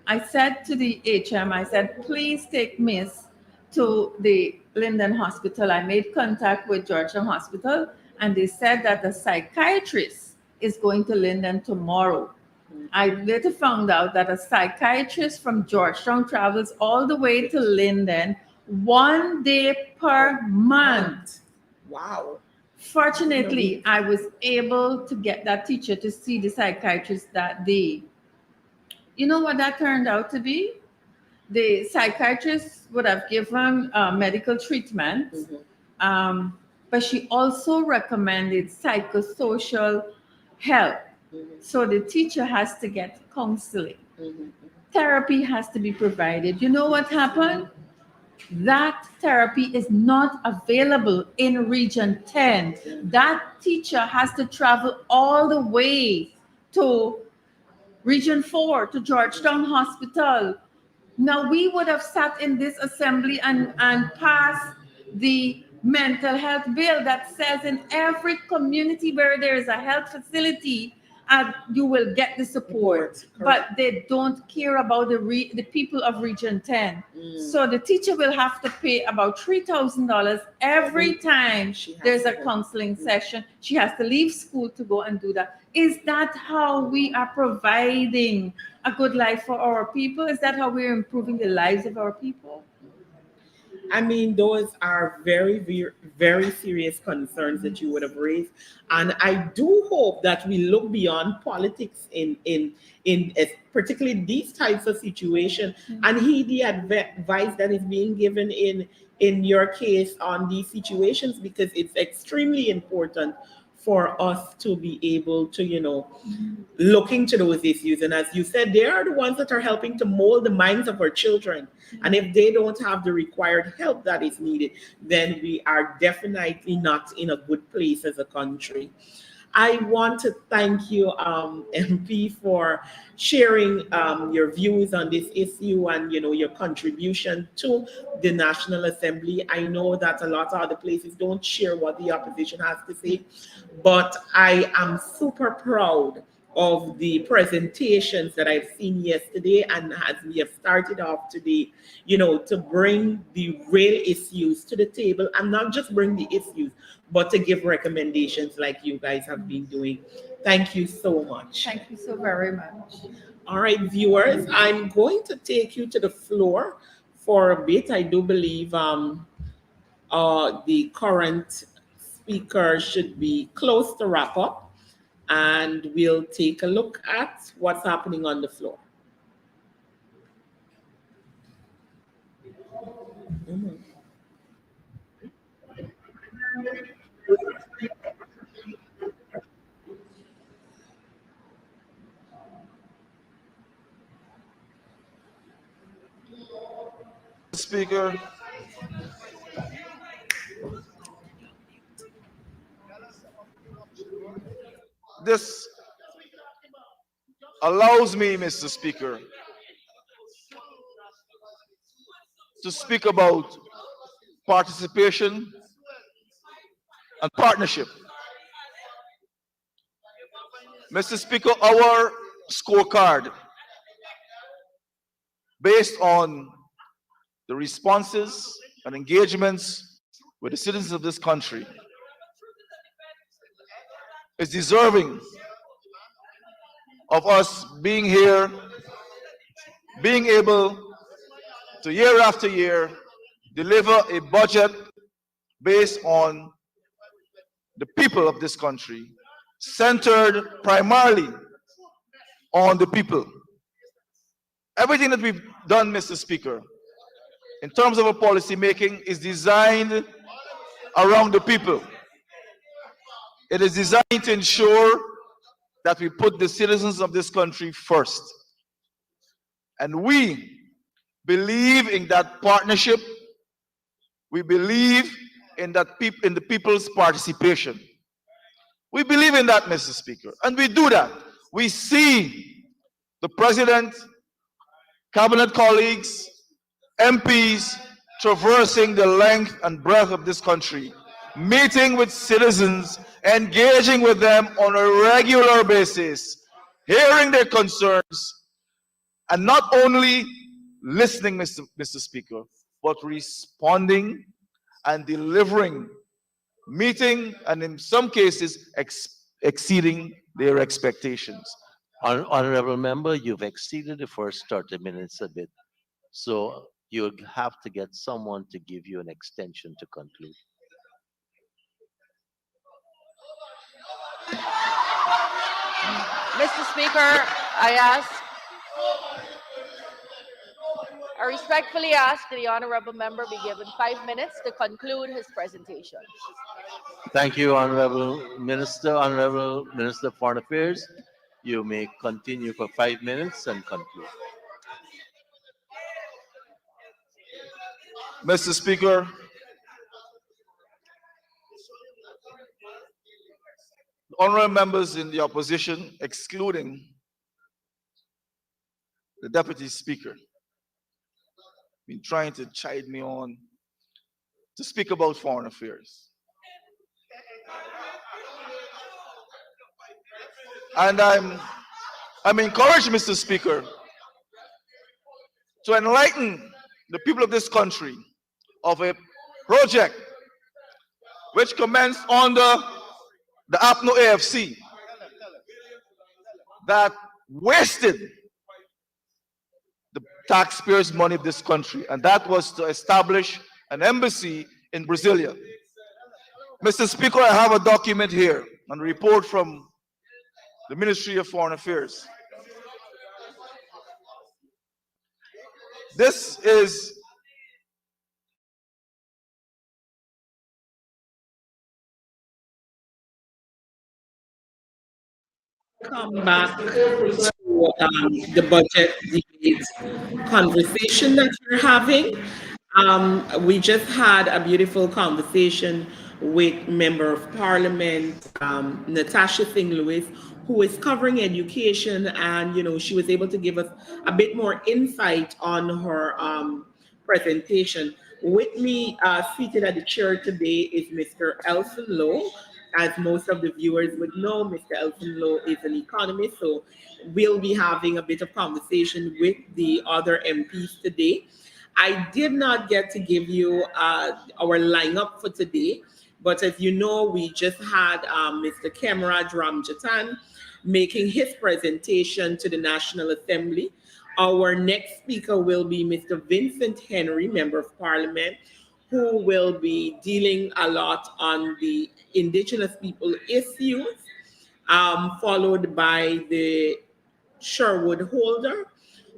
I said to the HM, I said, please take Miss to the Linden Hospital. I made contact with Georgetown Hospital, and they said that the psychiatrist is going to Linden tomorrow. I later found out that a psychiatrist from Georgetown travels all the way to Linden 1 day per month. Wow. Fortunately, I was able to get that teacher to see the psychiatrist that day. You know what that turned out to be? The psychiatrist would have given medical treatment, but she also recommended psychosocial help. So the teacher has to get counseling. Therapy has to be provided. You know what happened? That therapy is not available in Region 10. That teacher has to travel all the way to Region 4, to Georgetown Hospital. Now, we would have sat in this assembly and passed the mental health bill that says in every community where there is a health facility, you will get the support. But they don't care about the people of Region 10. So the teacher will have to pay about $3,000 every time there's a counseling session. She has to leave school to go and do that. Is that how we are providing a good life for our people? Is that how we're improving the lives of our people? I mean, those are very, very, very serious concerns that you would have raised, and I do hope that we look beyond politics in particularly these types of situations, and heed the advice that is being given in your case on these situations, because it's extremely important for us to be able to, look into those issues. And as you said, they are the ones that are helping to mold the minds of our children. And if they don't have the required help that is needed, then we are definitely not in a good place as a country. I want to thank you, MP, for sharing your views on this issue and your contribution to the National Assembly. I know that a lot of other places don't share what the opposition has to say, but I am super proud of the presentations that I've seen yesterday, and as we have started off today, to bring the real issues to the table, and not just bring the issues, but to give recommendations like you guys have been doing. Thank you so much. Thank you so very much. All right, viewers, I'm going to take you to the floor for a bit. I do believe the current speaker should be close to wrap up, and we'll take a look at what's happening on the floor. Speaker, this allows me, Mr. Speaker, to speak about participation and partnership. Mr. Speaker, our scorecard, based on the responses and engagements with the citizens of this country, is deserving of us being here, being able to year after year deliver a budget based on the people of this country, centered primarily on the people. Everything that we've done, Mr. Speaker, in terms of our policy making is designed around the people. It is designed to ensure that we put the citizens of this country first. And we believe in that partnership. We believe in that in the people's participation. We believe in that, Mr. Speaker, and we do that. We see the President, Cabinet colleagues, MPs traversing the length and breadth of this country, meeting with citizens, engaging with them on a regular basis, hearing their concerns, and not only listening, Mr. Speaker, but responding and delivering, meeting and in some cases exceeding their expectations. Honorable member, you've exceeded the first 30 minutes a bit, so you'll have to get someone to give you an extension to conclude. Mr. Speaker, I respectfully ask that the honorable member be given 5 minutes to conclude his presentation. Thank you, Honorable Minister of Foreign Affairs. You may continue for 5 minutes and conclude. Mr. Speaker, honorable members in the opposition, excluding the Deputy Speaker, been trying to chide me on to speak about foreign affairs. And I'm encouraged, Mr. Speaker, to enlighten the people of this country of a project which commenced under the APNO AFC that wasted the taxpayers' money of this country, and that was to establish an embassy in Brasilia. Mr. Speaker, I have a document here, and a report from the Ministry of Foreign Affairs. This is come back to the budget debate conversation that we're having. We just had a beautiful conversation with Member of Parliament, Natasha Singh Lewis, who is covering education, and she was able to give us a bit more insight on her presentation. With me, seated at the chair today, is Mr. Elson Lowe. As most of the viewers would know, Mr. Elson Lowe is an economist, so we'll be having a bit of conversation with the other MPs today. I did not get to give you our lineup for today, but as you know, we just had Mr. Kemraj Ramjatan making his presentation to the National Assembly. Our next speaker will be Mr. Vincent Henry, Member of Parliament, who will be dealing a lot on the Indigenous people issues, followed by the Sherwood Holder,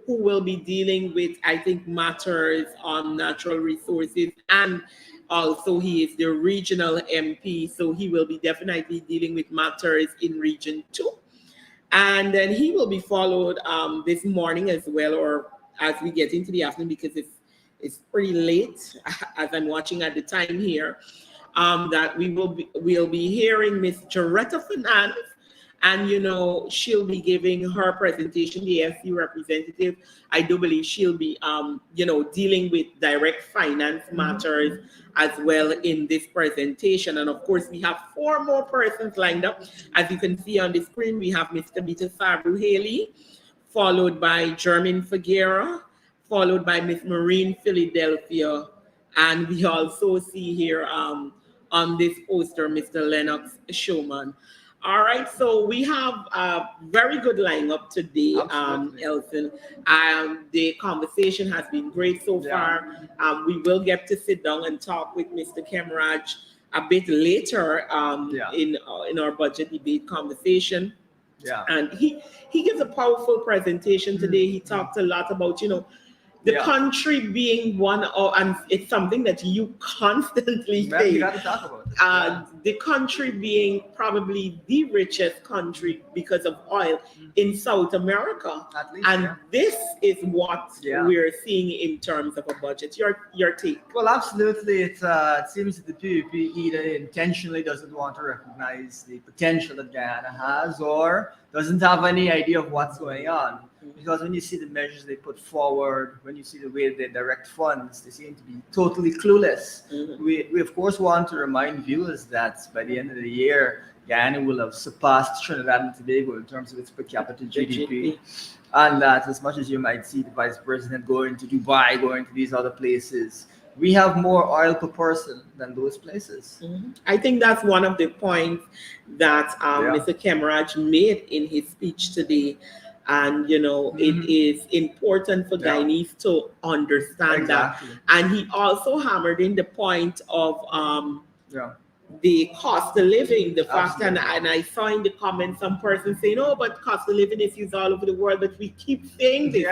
who will be dealing with, I think, matters on natural resources, and also he is the regional MP, so he will be definitely dealing with matters in Region 2. And then he will be followed this morning as well, or as we get into the afternoon, because it's pretty late as I'm watching at the time here, that we'll be hearing Ms. Joretta Fernandez, and she'll be giving her presentation, the FU representative. I do believe she'll be dealing with direct finance matters as well in this presentation. And of course, we have 4 more persons lined up. As you can see on the screen, we have Mr. Bita Sabru Haley, followed by Jermaine Figuera, followed by Ms. Maureen Philadelphia. And we also see here on this poster, Mr. Lennox Showman. All right, so we have a very good lineup today, Absolutely. Elton. The conversation has been great so far. We will get to sit down and talk with Mr. Kemaraj a bit later in our budget debate conversation. Yeah. And he gives a powerful presentation today. He talked a lot about, the country being one of, and it's something that you constantly say. You got to talk about it. The country being probably the richest country because of oil in South America. At least, And this is what we're seeing in terms of a budget. Your take? Well, absolutely. It seems that the PPP either intentionally doesn't want to recognize the potential that Guyana has or doesn't have any idea of what's going on. Because when you see the measures they put forward, when you see the way they direct funds, they seem to be totally clueless. We of course want to remind viewers that by the end of the year, Guyana will have surpassed Trinidad and Tobago in terms of its per capita GDP. And that as much as you might see the vice president going to Dubai, going to these other places, we have more oil per person than those places. I think that's one of the points that Mr. Kemaraj made in his speech today. And, it is important for Guyanese to understand that. And he also hammered in the point of the cost of living, the fact, and I saw in the comments some person saying, oh, but cost of living is used all over the world, but we keep saying this.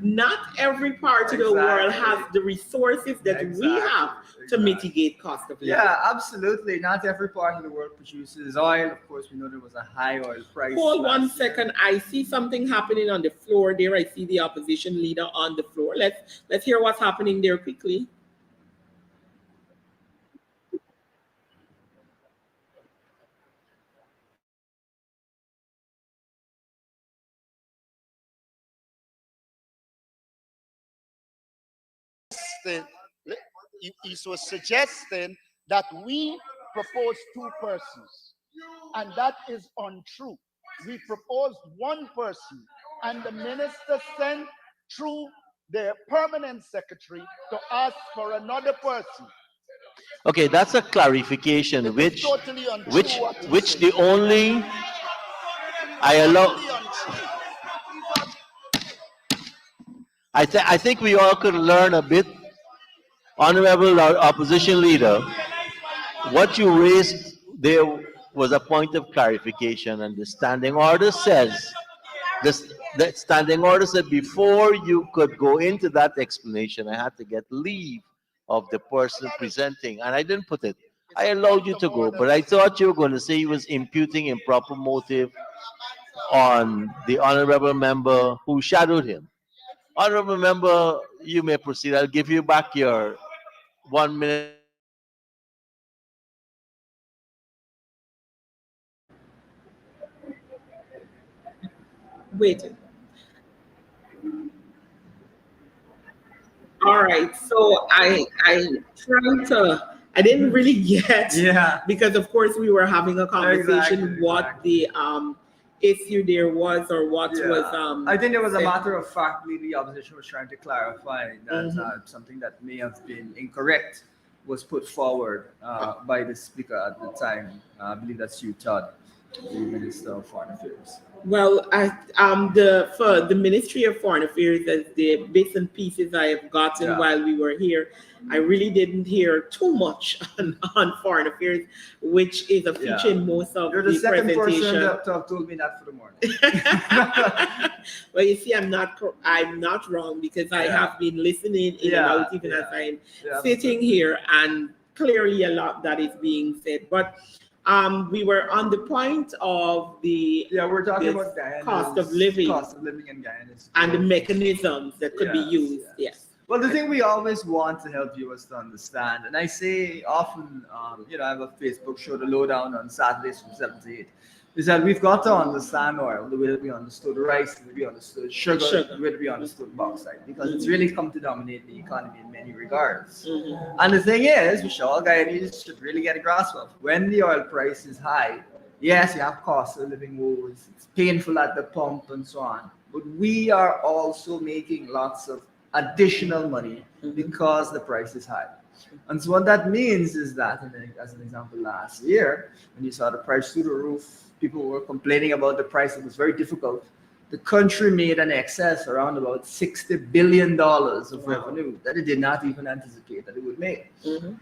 Not every part of the world has the resources that we have to mitigate cost of living. Yeah, absolutely. Not every part of the world produces oil. Of course, we know there was a high oil price. Hold 1 second. I see something happening on the floor there. I see the opposition leader on the floor. Let's hear what's happening there quickly. He was suggesting that we propose 2 persons, and that is untrue. We proposed 1 person, and the minister sent through the permanent secretary to ask for another person. Okay, that's a clarification, which Totally untrue which the only I allow. I think we all could learn a bit, Honorable Opposition Leader. What you raised there was a point of clarification, and the standing order says the standing order said before you could go into that explanation, I had to get leave of the person presenting, and I didn't put it. I allowed you to go, but I thought you were going to say he was imputing improper motive on the honorable member who shadowed him. Honorable member, you may proceed. I'll give you back your 1 minute. Wait. All right. So I didn't really get because of course we were having a conversation what the issue there was or what was I think it was a matter of fact the opposition was trying to clarify that something that may have been incorrect was put forward by the speaker at the time. I believe that's you, Todd, the Minister of Foreign Affairs. Well, for the Ministry of Foreign Affairs, as the bits and pieces I have gotten while we were here, I really didn't hear too much on foreign affairs, which is a feature in most of You're the second presentation. person that told me that for the morning. Well, you see, I'm not wrong because I have been listening in and out even as I'm sitting here, and clearly a lot that is being said. But we were on the point of we're talking about Guyana's cost of living in Guyana and the mechanisms that could be used. Yes. Well, the thing we always want to help viewers to understand, and I say often, I have a Facebook show, The Lowdown, on Saturdays from 7 to 8, is that we've got to understand oil the way that we understood rice, the way we understood sugar, the way that we understood bauxite, because it's really come to dominate the economy in many regards. And the thing is, which all Guyanese should really get a grasp of, when the oil price is high, yes, you have costs of living woes, it's painful at the pump and so on, but we are also making lots of additional money because the price is high. And so what that means is that, as an example, last year, when you saw the price through the roof, people were complaining about the price. It was very difficult. The country made an excess around about $60 billion of revenue that it did not even anticipate that it would make.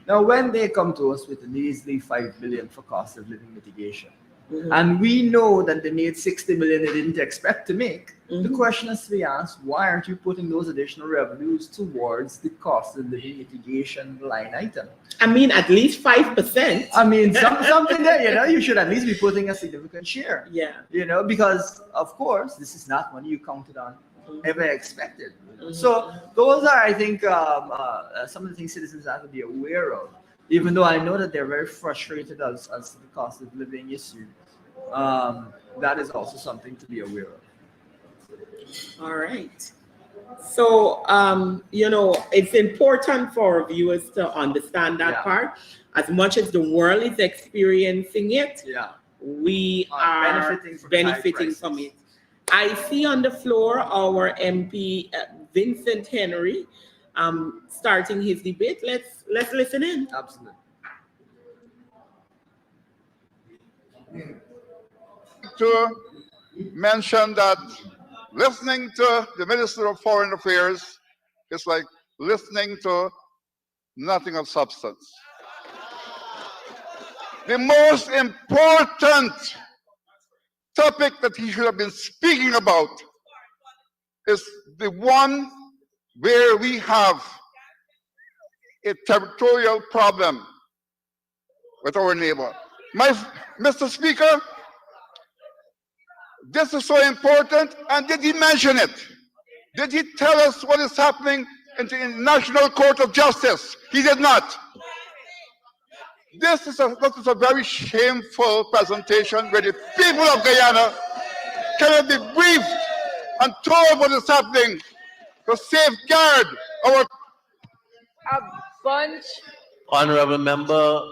Now, when they come to us with a measly $5 billion for cost of living mitigation, and we know that they made $60 million they didn't expect to make, the question has to be asked, why aren't you putting those additional revenues towards the cost of living mitigation line item? I mean, at least 5%. I mean, something that, you should at least be putting a significant share. Yeah. Because, of course, this is not money you counted on, ever expected. So those are, I think, some of the things citizens have to be aware of. Even though I know that they're very frustrated as to the cost of living issue, that is also something to be aware of. All right. So, it's important for our viewers to understand that part. As much as the world is experiencing it, we are benefiting from it. I see on the floor our MP, Vincent Henry, starting his debate. Let's listen in. Absolutely. To mention that listening to the Minister of Foreign Affairs is like listening to nothing of substance. The most important topic that he should have been speaking about is the one where we have a territorial problem with our neighbor. Mr. Speaker, this is so important, and did he mention it? Did he tell us what is happening in the International Court of Justice? He did not. This is a very shameful presentation where the people of Guyana cannot be briefed and told what is happening to safeguard our... Honorable member,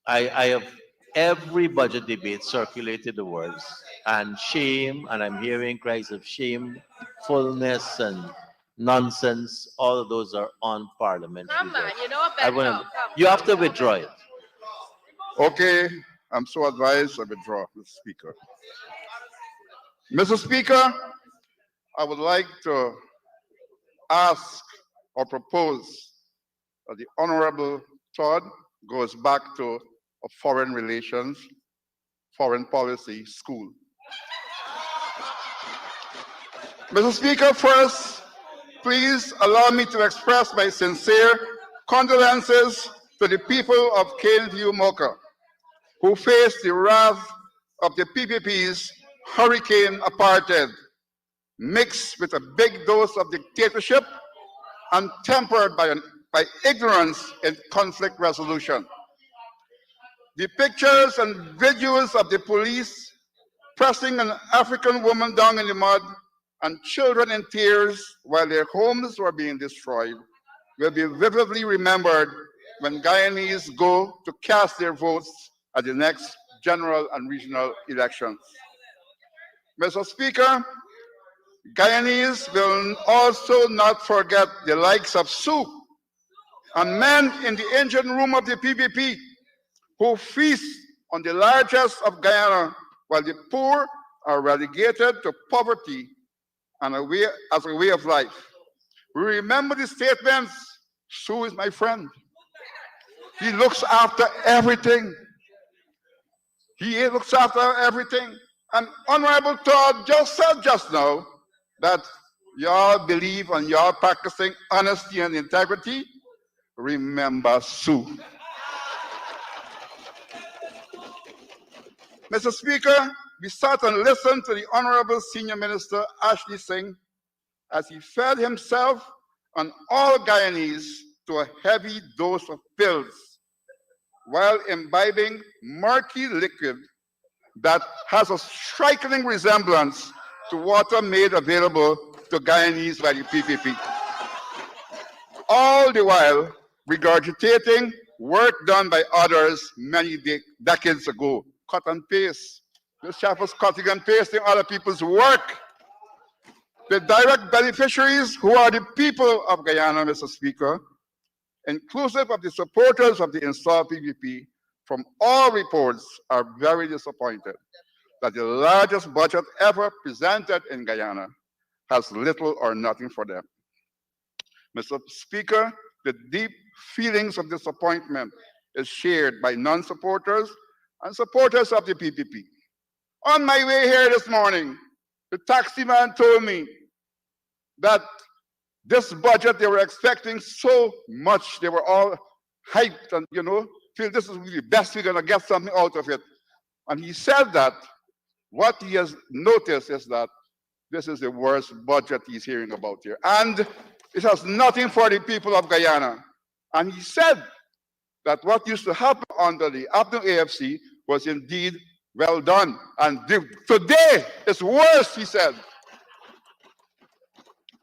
I have every budget debate circulated the words, and shame, and I'm hearing cries of shamefulness and nonsense. All of those are on Parliamentary. Come on, you have to withdraw it. Okay, I'm so advised, I withdraw, Mr. Speaker. Mr. Speaker, I would like to ask or propose that the Honorable Todd goes back to a foreign relations, foreign policy school. Mr. Speaker, first, please allow me to express my sincere condolences to the people of Caneview, Mocha, who faced the wrath of the PPP's hurricane apartheid, mixed with a big dose of dictatorship and tempered by ignorance in conflict resolution. The pictures and videos of the police pressing an African woman down in the mud and children in tears while their homes were being destroyed will be vividly remembered when Guyanese go to cast their votes at the next general and regional elections. Mr. Speaker, Guyanese will also not forget the likes of Sue and men in the engine room of the PPP who feast on the largest of Guyana while the poor are relegated to poverty and as a way of life. We remember the statements, Sue is my friend. He looks after everything. He looks after everything. And Honorable Todd just said just now that y'all believe and y'all practicing honesty and integrity. Remember Sue. Mr. Speaker, we sat and listened to the Honorable Senior Minister Ashley Singh as he fed himself and all Guyanese to a heavy dose of pills while imbibing murky liquid that has a striking resemblance to water made available to Guyanese by the PPP. All the while regurgitating work done by others many decades ago. Cut and paste. This chap was cutting and pasting other people's work. The direct beneficiaries, who are the people of Guyana, Mr. Speaker, inclusive of the supporters of the installed PPP, from all reports are very disappointed that the largest budget ever presented in Guyana has little or nothing for them. Mr. Speaker, the deep feelings of disappointment is shared by non-supporters and supporters of the PPP. On my way here this morning, the taxi man told me that this budget, they were expecting so much. They were all hyped and, feel this is the best we're going to get something out of it. And he said that what he has noticed is that this is the worst budget he's hearing about here. And it has nothing for the people of Guyana. And he said that what used to happen under the Abdul AFC was indeed well done. And today is worse, he said.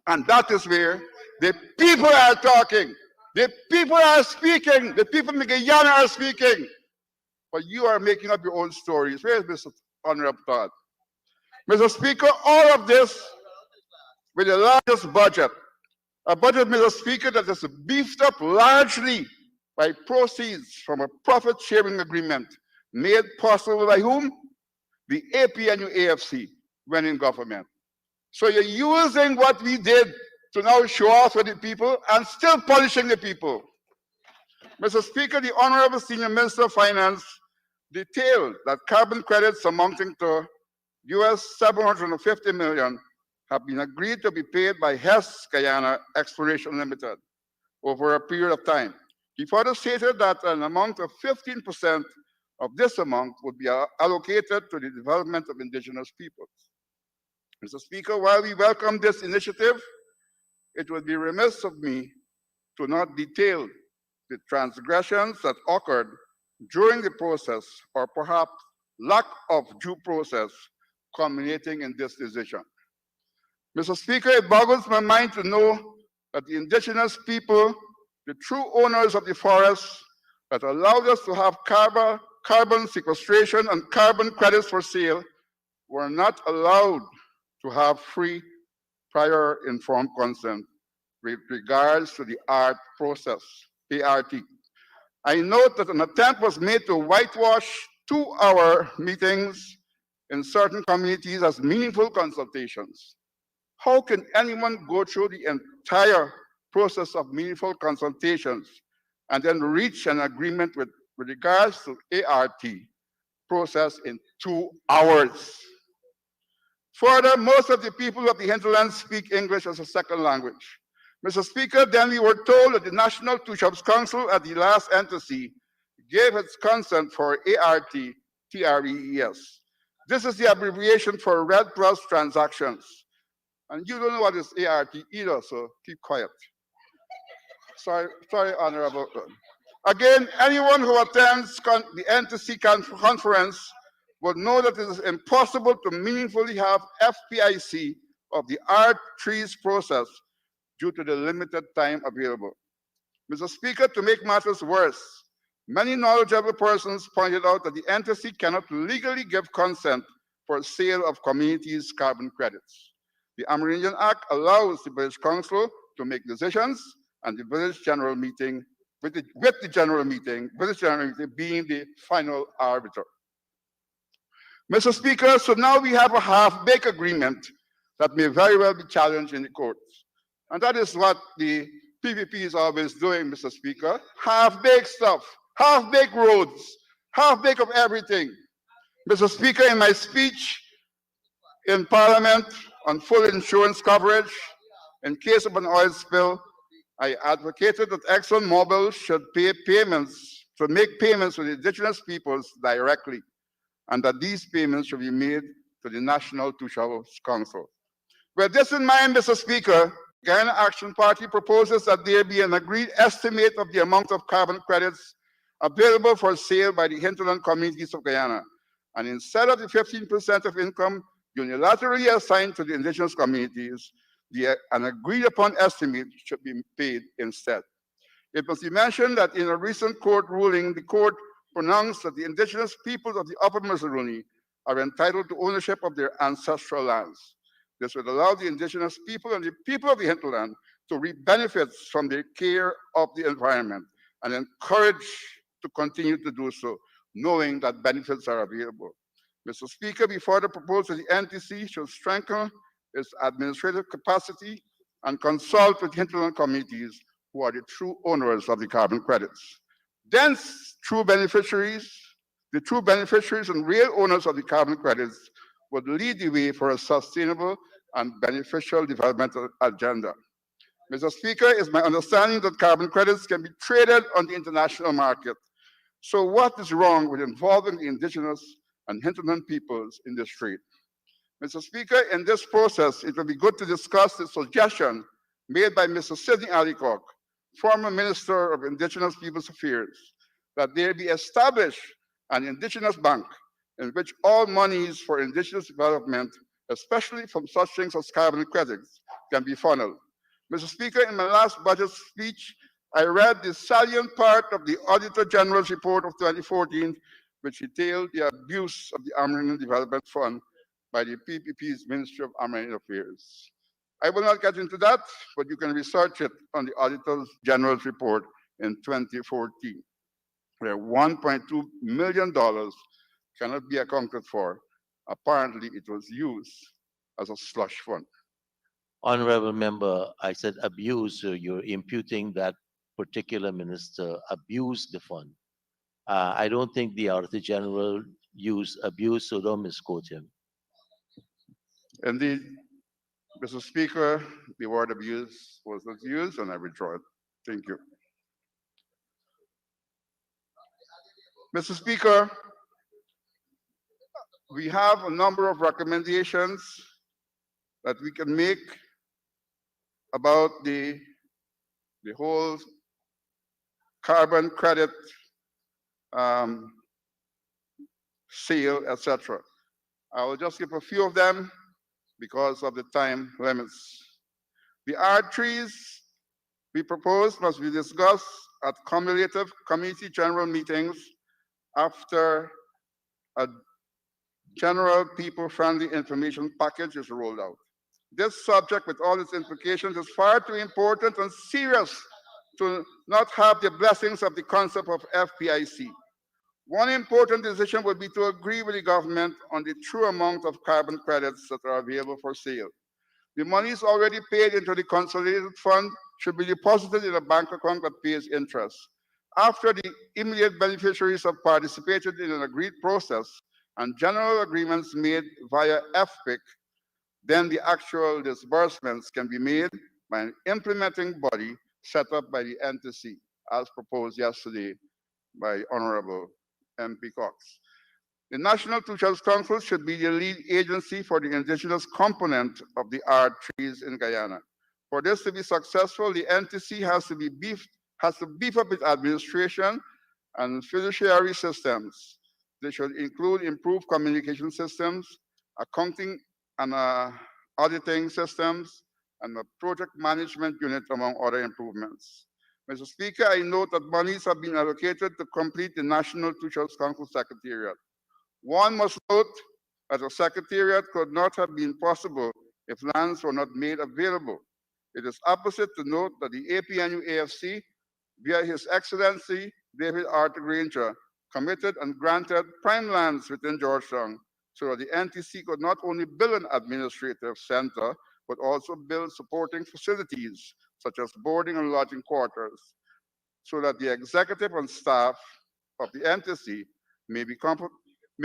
And that is where the people are talking. The people are speaking. The people in Guyana are speaking. But you are making up your own stories. Where is Mr. Honorable Todd? Mr. Speaker, all of this with the largest budget. A budget, Mr. Speaker, that is beefed up largely by proceeds from a profit-sharing agreement made possible by whom? The APNU AFC when in government. So you're using what we did to now show off for the people and still punishing the people. Mr. Speaker, the Honorable Senior Minister of Finance detailed that carbon credits amounting to US $750 million have been agreed to be paid by Hess Guyana Exploration Limited over a period of time. He further stated that an amount of 15% of this amount would be allocated to the development of indigenous peoples. Mr. Speaker, while we welcome this initiative, it would be remiss of me to not detail the transgressions that occurred during the process, or perhaps lack of due process, culminating in this decision. Mr. Speaker, it boggles my mind to know that the indigenous people, the true owners of the forests that allowed us to have carbon sequestration and carbon credits for sale, were not allowed to have free prior informed consent with regards to the ART process, ART. I note that an attempt was made to whitewash 2-hour meetings in certain communities as meaningful consultations. How can anyone go through the entire process of meaningful consultations and then reach an agreement with regards to ART process in 2 hours? Further, most of the people of the hinterland speak English as a second language. Mr. Speaker, then we were told that the National Two-Shops Council at the last NTC gave its consent for ART TREES. This is the abbreviation for Red Plus transactions. And you don't know what is ART either, so keep quiet. Sorry, Honorable. Again, anyone who attends the NTC conference would know that it is impossible to meaningfully have FPIC of the ART-3's process due to the limited time available. Mr. Speaker, to make matters worse, many knowledgeable persons pointed out that the NTC cannot legally give consent for sale of communities' carbon credits. The Amerindian Act allows the British Council to make decisions, and the British General Meeting, British General Meeting being the final arbiter. Mr. Speaker, so now we have a half-baked agreement that may very well be challenged in the courts. And that is what the PPP is always doing, Mr. Speaker. Half-baked stuff, half-baked roads, half-baked of everything. Mr. Speaker, in my speech in Parliament on full insurance coverage in case of an oil spill, I advocated that ExxonMobil should make payments to the indigenous peoples directly, and that these payments should be made to the National Two-Shops Council. With this in mind, Mr. Speaker, Guyana Action Party proposes that there be an agreed estimate of the amount of carbon credits available for sale by the hinterland communities of Guyana. And instead of the 15% of income unilaterally assigned to the indigenous communities, an agreed upon estimate should be paid instead. It must be mentioned that in a recent court ruling, the court pronounced that the indigenous peoples of the Upper Missouri are entitled to ownership of their ancestral lands. This would allow the indigenous people and the people of the hinterland to reap benefits from their care of the environment and encouraged to continue to do so, knowing that benefits are available. Mr. Speaker, before the proposal, the NTC should strengthen its administrative capacity and consult with hinterland communities who are the true owners of the carbon credits. Then the true beneficiaries and real owners of the carbon credits would lead the way for a sustainable and beneficial developmental agenda. Mr. Speaker, it's my understanding that carbon credits can be traded on the international market. So what is wrong with involving the indigenous and hinterland peoples in this trade? Mr. Speaker, in this process, it will be good to discuss the suggestion made by Mr. Sidney Allicock, former Minister of Indigenous Peoples Affairs, that there be established an indigenous bank in which all monies for indigenous development, especially from such things as carbon credits, can be funneled. Mr. Speaker, in my last budget speech, I read the salient part of the Auditor General's report of 2014, which detailed the abuse of the Amerindian Development Fund by the PPP's Ministry of Amerindian Affairs. I will not get into that, but you can research it on the Auditor General's report in 2014, where $1.2 million cannot be accounted for. Apparently, it was used as a slush fund. Honorable member, I said abuse, so you're imputing that particular minister abused the fund. I don't think the Auditor General used abuse, so don't misquote him. Indeed, Mr. Speaker, the word abuse was not used, and I withdraw it. Thank you. Mr. Speaker, we have a number of recommendations that we can make about the whole carbon credit sale, etc. I will just give a few of them because of the time limits. The R3s we propose must be discussed at cumulative committee general meetings after a general people-friendly information package is rolled out. This subject, with all its implications, is far too important and serious to not have the blessings of the concept of FPIC. One important decision would be to agree with the government on the true amount of carbon credits that are available for sale. The monies already paid into the consolidated fund should be deposited in a bank account that pays interest. After the immediate beneficiaries have participated in an agreed process and general agreements made via FPIC, then the actual disbursements can be made by an implementing body set up by the NTC, as proposed yesterday by Honorable MP Cox. The National Two-Child Council should be the lead agency for the indigenous component of the R3s in Guyana. For this to be successful, the NTC has to beef up its administration and fiduciary systems. They should include improved communication systems, accounting and auditing systems, and a project management unit, among other improvements. Mr. Speaker, I note that monies have been allocated to complete the National Two-Child Council Secretariat. One must note that a secretariat could not have been possible if lands were not made available. It is opposite to note that the APNU AFC, via His Excellency David Arthur Granger, committed and granted prime lands within Georgetown so that the NTC could not only build an administrative center, but also build supporting facilities such as boarding and lodging quarters, so that the executive and staff of the NTC may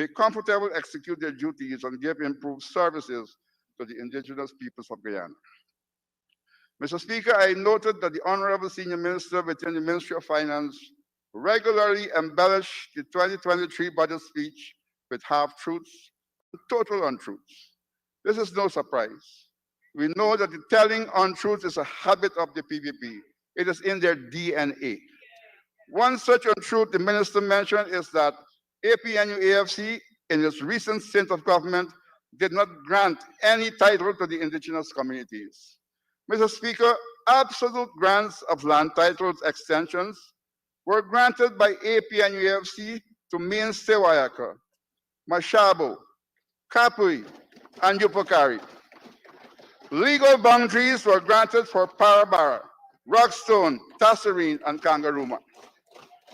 comfortably execute their duties and give improved services to the indigenous peoples of Guyana. Mr. Speaker, I noted that the Honorable Senior Minister within the Ministry of Finance regularly embellished the 2023 budget speech with half-truths and total untruths. This is no surprise. We know that the telling untruths is a habit of the PPP. It is in their DNA. One such untruth the minister mentioned is that APNU AFC, in its recent stint of government, did not grant any title to the indigenous communities. Mr. Speaker, absolute grants of land titles extensions were granted by APNU AFC to Mainstay Wayaka, Mashabo, Kapui, and Yupokari. Legal boundaries were granted for Parabara, Rockstone, Tasserine, and Kangaroo.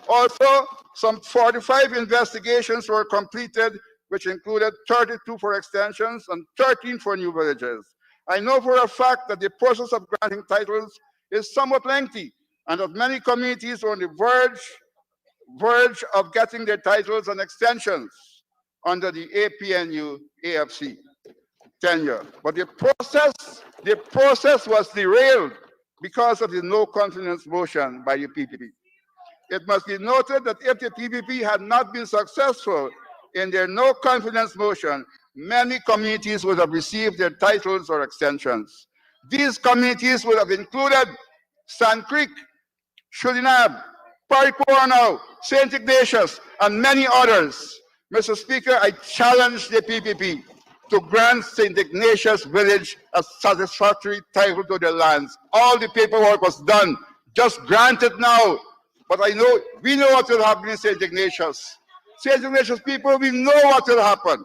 Also, some 45 investigations were completed, which included 32 for extensions and 13 for new villages. I know for a fact that the process of granting titles is somewhat lengthy, and that many communities are on the verge of getting their titles and extensions under the APNU AFC tenure. But the process was derailed because of the no confidence motion by the PPP. It must be noted that if the PPP had not been successful in their no confidence motion, many communities would have received their titles or extensions. These communities would have included Sand Creek, Shulinab, Paricornau, St. Ignatius, and many others. Mr. Speaker, I challenge the PPP to grant St. Ignatius Village a satisfactory title to their lands. All the paperwork was done. Just grant it now. But we know what will happen in St. Ignatius. St. Ignatius people, we know what will happen.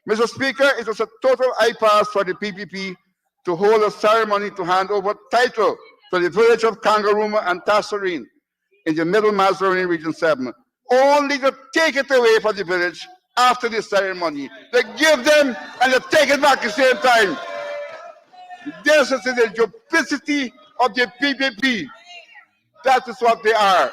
Mr. Speaker, it was a total impasse for the PPP to hold a ceremony to hand over title to the village of Kangaroo and Tasserine in the Middle Mazaruni Region 7, only to take it away from the village after the ceremony. They give them and they take it back at the same time. This is the duplicity of the PPP. That is what they are.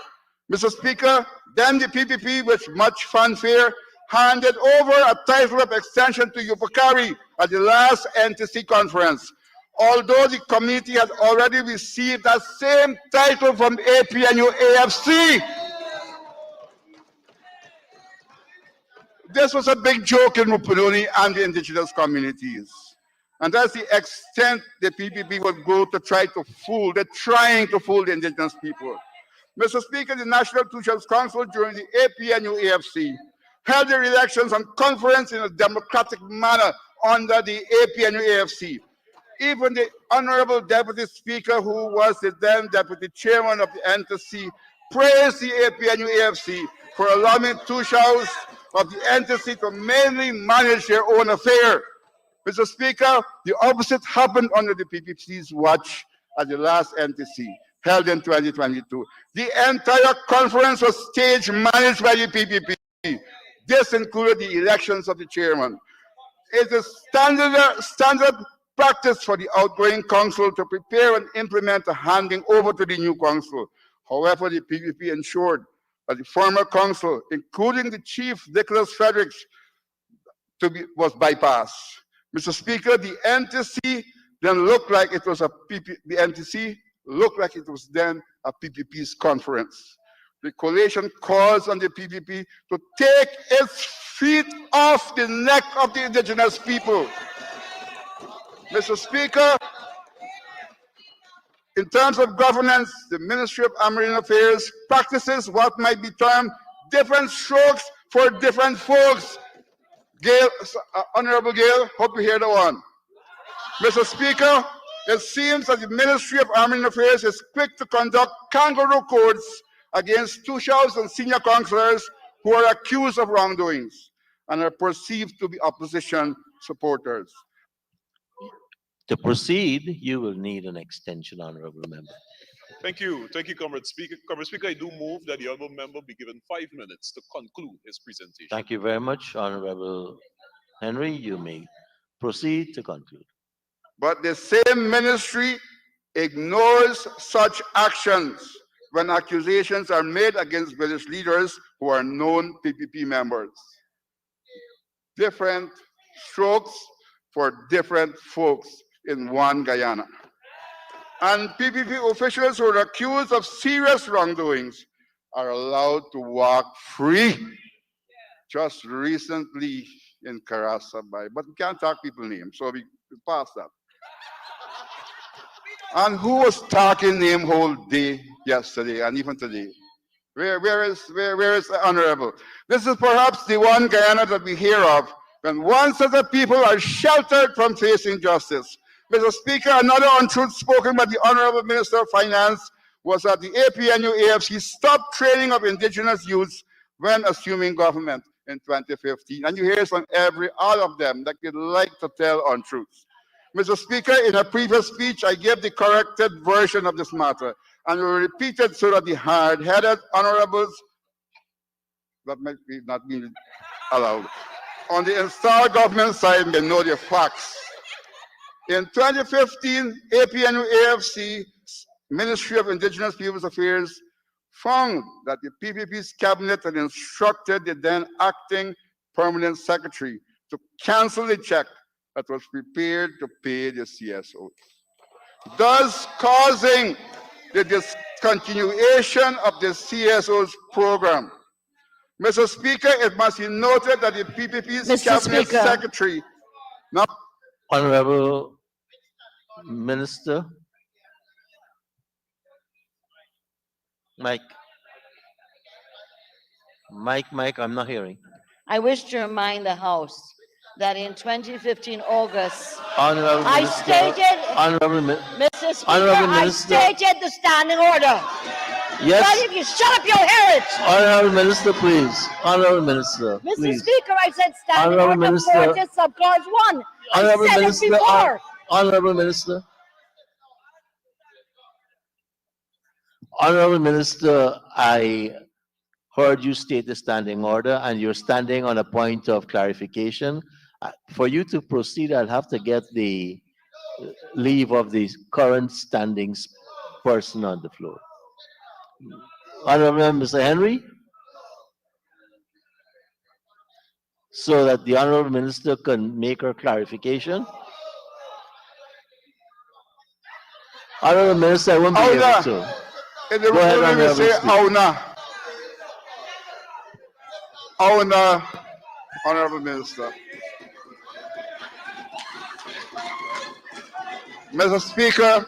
Mr. Speaker, then the PPP, with much fanfare, handed over a title of extension to Yupukari at the last NTC conference. Although the community had already received that same title from APNU AFC. This was a big joke in Rupununi and the indigenous communities. And that's the extent the PPP would go to try to fool, they're trying to fool the indigenous people. Mr. Speaker, the National Two Chiefs Council during the APNU AFC held their elections and conference in a democratic manner under the APNU AFC. Even the Honorable Deputy Speaker, who was the then Deputy Chairman of the NTC, praised the APNU AFC for allowing two shows of the NTC to mainly manage their own affair. Mr. Speaker, the opposite happened under the PPC's watch at the last NTC, held in 2022. The entire conference was stage managed by the PPP. This included the elections of the chairman. It is standard practice for the outgoing council to prepare and implement a handing over to the new council. However, the PPP ensured that the former council, including the chief Nicholas Fredericks, was bypassed. Mr. Speaker, the NTC then looked like it was a PPP's conference. The coalition calls on the PPP to take its feet off the neck of the indigenous people. Mr. Speaker, in terms of governance, the Ministry of Marine Affairs practices what might be termed different strokes for different folks. Gail, Honorable Gail, hope you hear the one. Mr. Speaker, it seems that the Ministry of Marine Affairs is quick to conduct kangaroo courts against two shouts and senior councillors who are accused of wrongdoings and are perceived to be opposition supporters. To proceed, you will need an extension, Honorable Member. Thank you, Comrade Speaker. Comrade Speaker, I do move that the Honorable Member be given 5 minutes to conclude his presentation. Thank you very much, Honorable Henry. You may proceed to conclude. But the same ministry ignores such actions when accusations are made against village leaders who are known PPP members. Different strokes for different folks in one Guyana. And PPP officials who are accused of serious wrongdoings are allowed to walk free. Just recently in Karasabay, but we can't talk people's names, so we pass that. And who was talking name whole day yesterday and even today? Where is the Honorable? This is perhaps the one Guyana that we hear of when one set of people are sheltered from facing justice. Mr. Speaker, another untruth spoken by the Honorable Minister of Finance was that the APNU AFC stopped training of indigenous youths when assuming government in 2015. And you hear from all of them that they like to tell untruths. Mr. Speaker, in a previous speech, I gave the corrected version of this matter, and we repeated so that the hard-headed honorables, that might be not be allowed, on the installed government side may know the facts. In 2015, APNU AFC, Ministry of Indigenous Peoples Affairs, found that the PPP's cabinet had instructed the then acting permanent secretary to cancel the check that was prepared to pay the CSO, thus causing the discontinuation of the CSO's program. Mr. Speaker, it must be noted that the PPP's cabinet secretary. Now, Honorable Minister. Mike. Mike, I'm not hearing. I wish to remind the House that in 2015 August, Honorable I Minister, stated, Mr. Speaker, I stated the standing order. Yes. Why if you shut up your head? Honorable Minister, please. Honorable Minister, Mr. please. Speaker, I said standing Honorable order Minister. 40 subclause 1. Honorable I said Minister, it before. Honorable Minister. Honorable Minister, I heard you state the standing order, and you're standing on a point of clarification. For you to proceed, I'll have to get the leave of the current standing person on the floor. Honorable Mr. Henry, so that the Honorable Minister can make her clarification. Honorable Minister, I won't be able to. In the Go ahead, recording, we Honorable say Speaker. Auna, Honorable Minister. Mr. Speaker,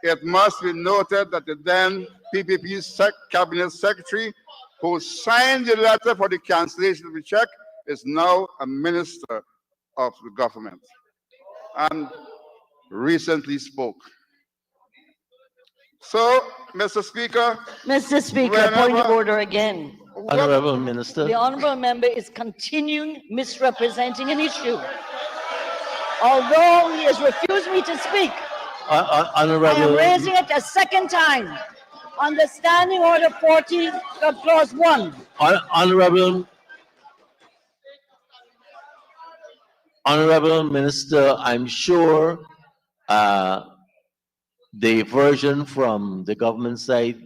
it must be noted that the then PPP Cabinet Secretary who signed the letter for the cancellation of the check is now a minister of the government and recently spoke. So, Mr. Speaker. Mr. Speaker, point of order again. Honorable Minister. The honourable member is continuing misrepresenting an issue. Although he has refused me to speak, Honorable. I am raising it a second time on the standing order 40 clause 1. Honorable Minister, I'm sure the version from the government side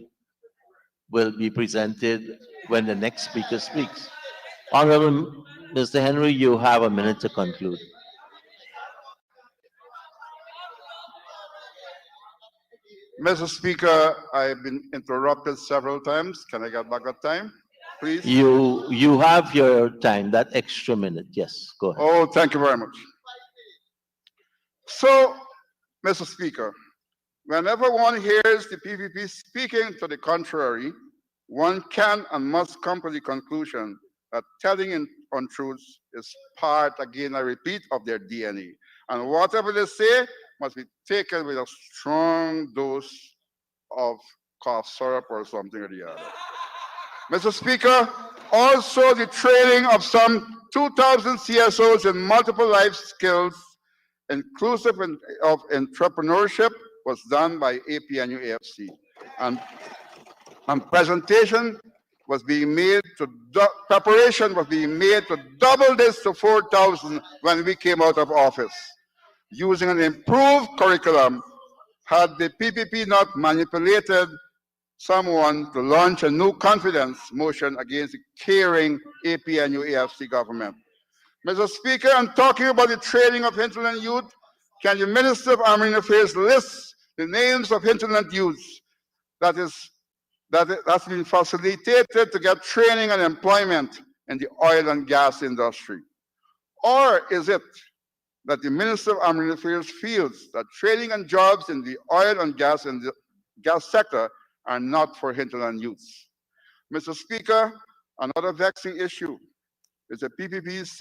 will be presented when the next speaker speaks. Honorable Mr. Henry, you have a minute to conclude. Mr. Speaker, I've been interrupted several times. Can I get back that time, please? You have your time, that extra minute. Yes, go ahead. Oh, thank you very much. So, Mr. Speaker, whenever one hears the PPP speaking to the contrary, one can and must come to the conclusion that telling untruths is part, again, I repeat, of their DNA. And whatever they say must be taken with a strong dose of cough syrup or something or the other. Mr. Speaker, also the training of some 2,000 CSOs in multiple life skills, inclusive of entrepreneurship, was done by APNU AFC. And presentation was being made to, preparation was being made to double this to 4,000 when we came out of office. Using an improved curriculum, had the PPP not manipulated someone to launch a new confidence motion against the caring APNU AFC government. Mr. Speaker, I'm talking about the training of hinterland youth. Can the Minister of Army Affairs list the names of hinterland youths that's been facilitated to get training and employment in the oil and gas industry? Or is it that the Minister of Army Affairs feels that training and jobs in the oil and gas sector are not for hinterland youths? Mr. Speaker, another vexing issue is the PPP's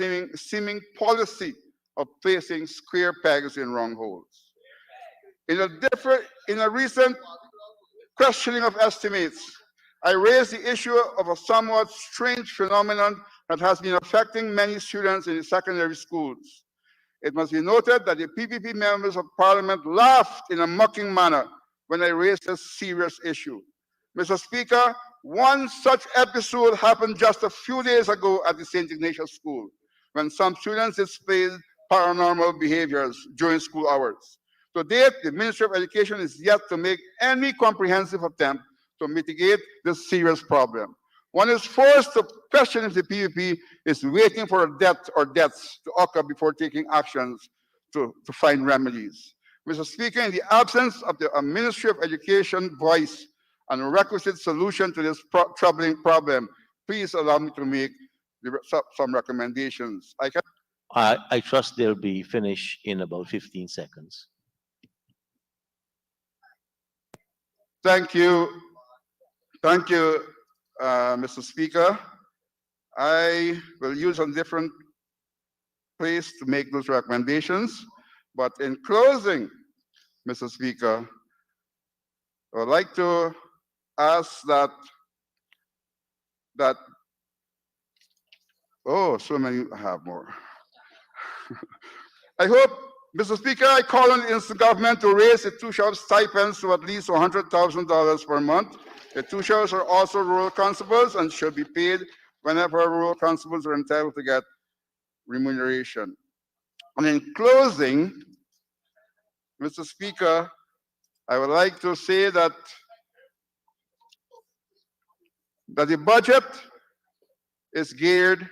seeming policy of placing square pegs in round holes. In a recent questioning of estimates, I raised the issue of a somewhat strange phenomenon that has been affecting many students in the secondary schools. It must be noted that the PPP members of Parliament laughed in a mocking manner when I raised this serious issue. Mr. Speaker, one such episode happened just a few days ago at the St. Ignatius School, when some students displayed paranormal behaviors during school hours. To date, the Ministry of Education is yet to make any comprehensive attempt to mitigate this serious problem. One is forced to question if the PPP is waiting for a death or deaths to occur before taking actions to find remedies. Mr. Speaker, in the absence of the Ministry of Education voice and a requisite solution to this troubling problem, please allow me to make some recommendations. I trust they'll be finished in about 15 seconds. Thank you. Thank you, Mr. Speaker. I will use a different place to make those recommendations. But in closing, Mr. Speaker, I would like to ask that oh, so many have more. I hope, Mr. Speaker, I call on the government to raise the two-sheriff stipends to at least $100,000 per month. The two sheriffs are also rural constables and should be paid whenever rural constables are entitled to get remuneration. And in closing, Mr. Speaker, I would like to say that the budget is geared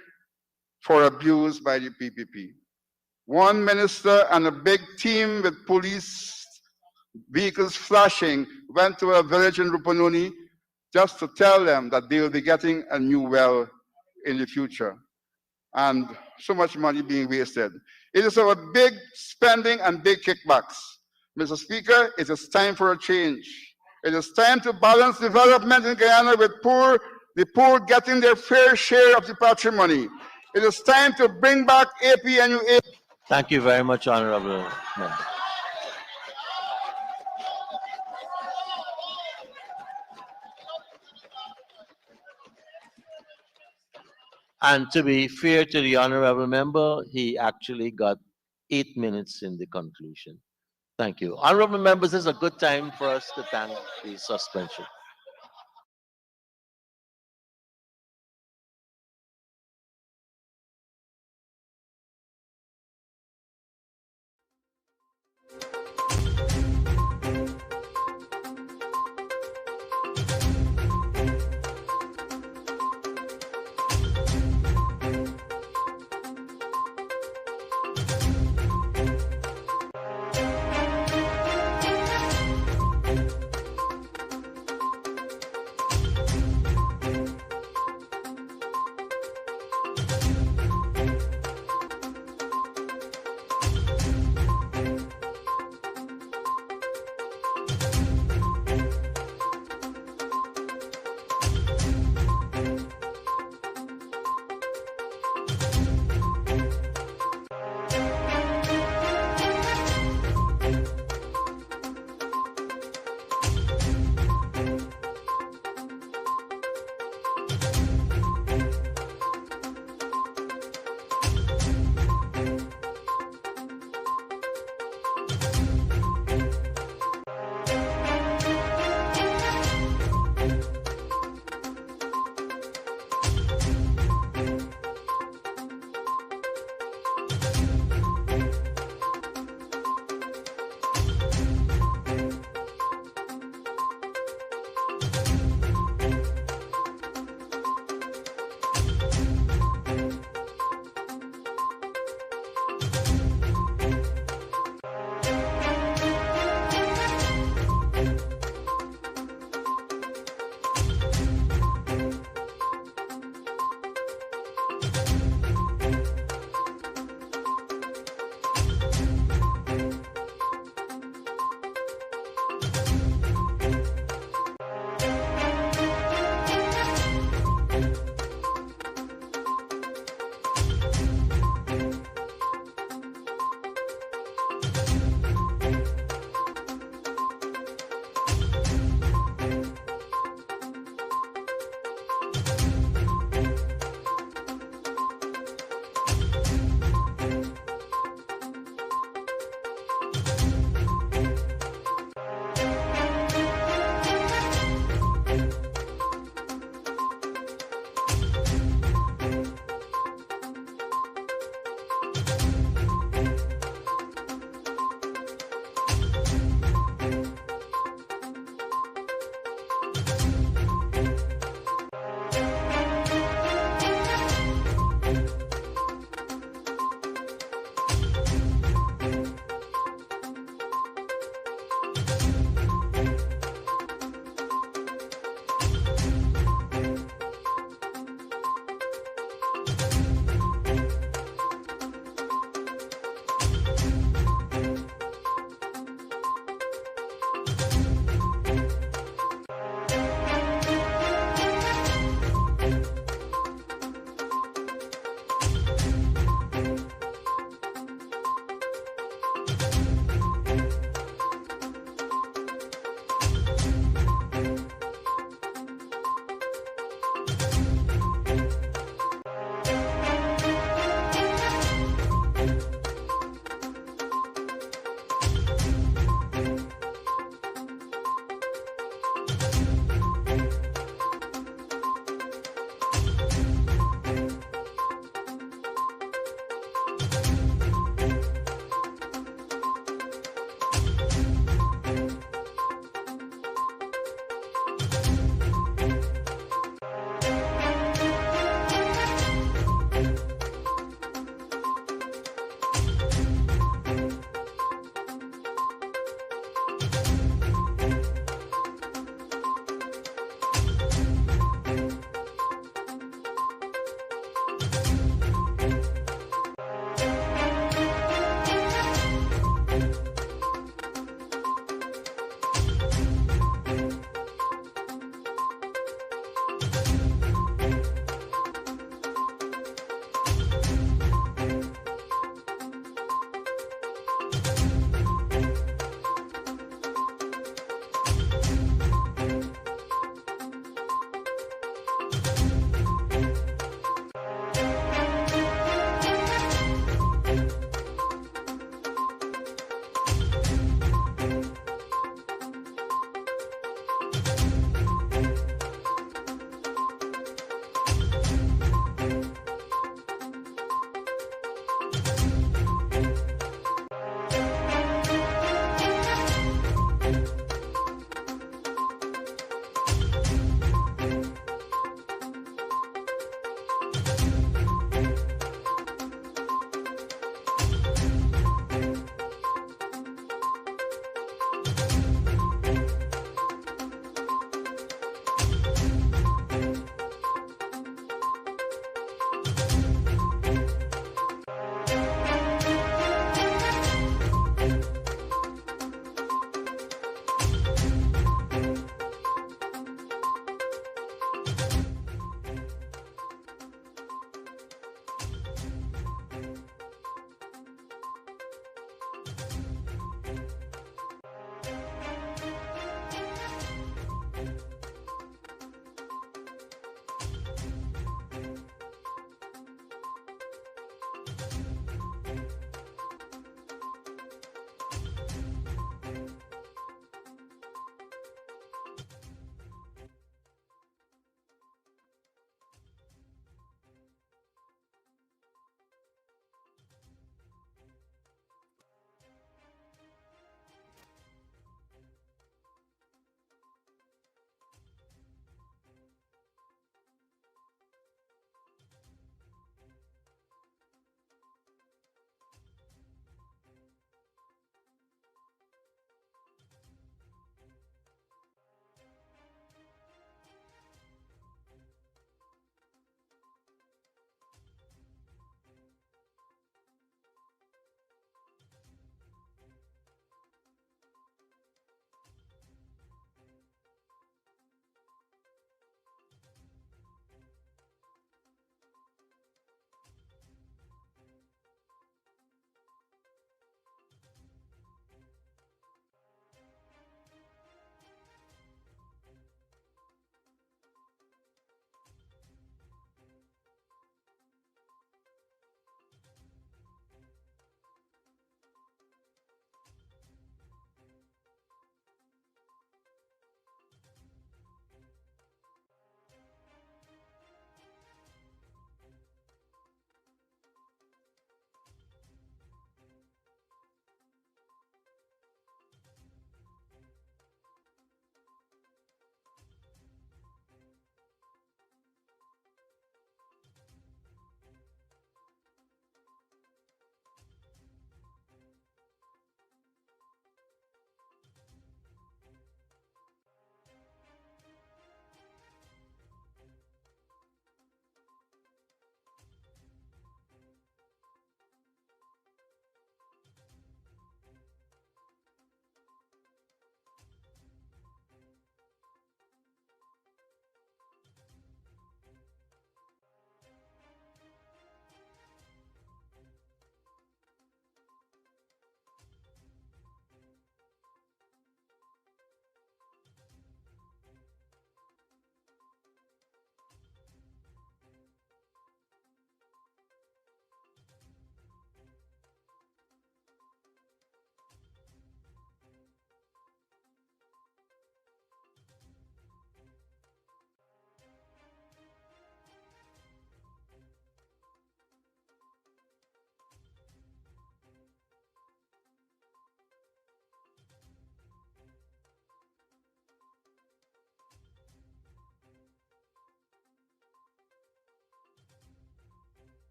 for abuse by the PPP. One minister and a big team with police vehicles flashing went to a village in Rupununi just to tell them that they will be getting a new well in the future. And so much money being wasted. It is our big spending and big kickbacks. Mr. Speaker, it is time for a change. It is time to balance development in Guyana with the poor getting their fair share of the patrimony. It is time to bring back APNUA. Thank you very much, Honorable Member. And to be fair to the Honorable Member, he actually got 8 minutes in the conclusion. Thank you. Honorable Members, this is a good time for us to thank the suspension.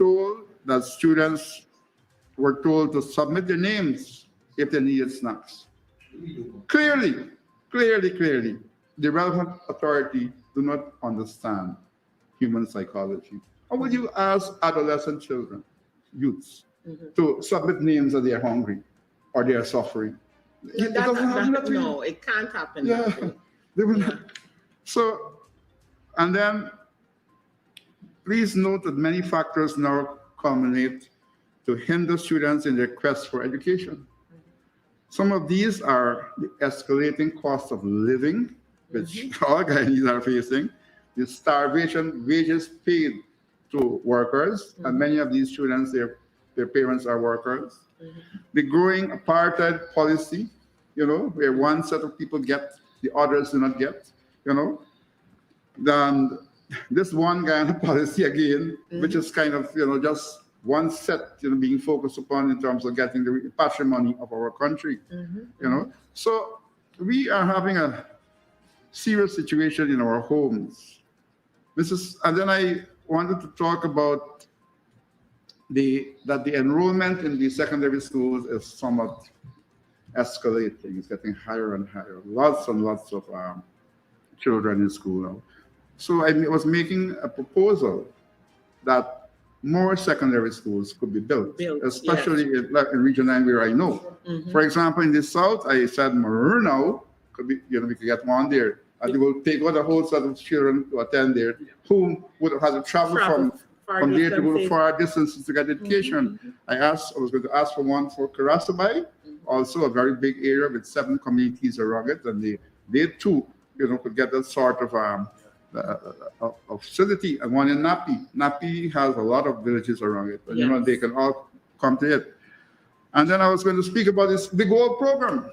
told that students were told to submit their names if they needed snacks. Clearly, the relevant authority do not understand human psychology. How would you ask adolescent children, youths, to submit names that they are hungry or they are suffering? It doesn't happen that way. No, it can't happen. Yeah, that way. they will not. So, and then please note that many factors now culminate to hinder students in their quest for education. Some of these are the escalating cost of living, which all Guyanese are facing, the starvation wages paid to workers, and many of these students, their parents are workers. The growing apartheid policy, where one set of people get, the others do not get, Then this one Guyana policy again, which is kind of, just one set, being focused upon in terms of getting the patrimony of our country, So we are having a serious situation in our homes. And then I wanted to talk about that the enrollment in the secondary schools is somewhat escalating. It's getting higher and higher. Lots and lots of children in school now. So I was making a proposal that more secondary schools could be built, especially in Region 9 where I know. For example, in the south, I said Marunau could be, we could get one there. And they will take out a whole set of children to attend there who would have had to travel from there to go far distances to get education. I was going to ask for one for Karasabai, also a very big area with 7 communities around it, and they too, could get that sort of facility. And one in Napi. Napi has a lot of villages around it, and they can all come to it. And then I was going to speak about the gold program.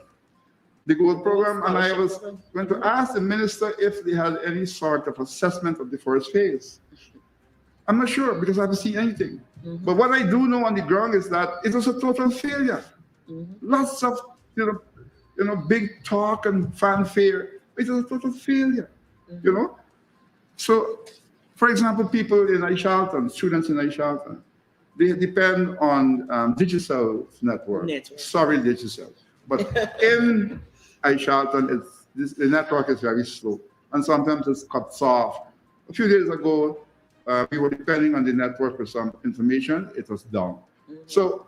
And I was going to ask the minister if they had any sort of assessment of the first phase. I'm not sure because I haven't seen anything. But what I do know on the ground is that it was a total failure. Lots of big talk and fanfare. It was a total failure. So, for example, people in Aishalton, students in Aishalton, they depend on digital network. Sorry, digital. But in Aishalton, the network is very slow. And sometimes it's cuts off. A few days ago, we were depending on the network for some information. It was down. So,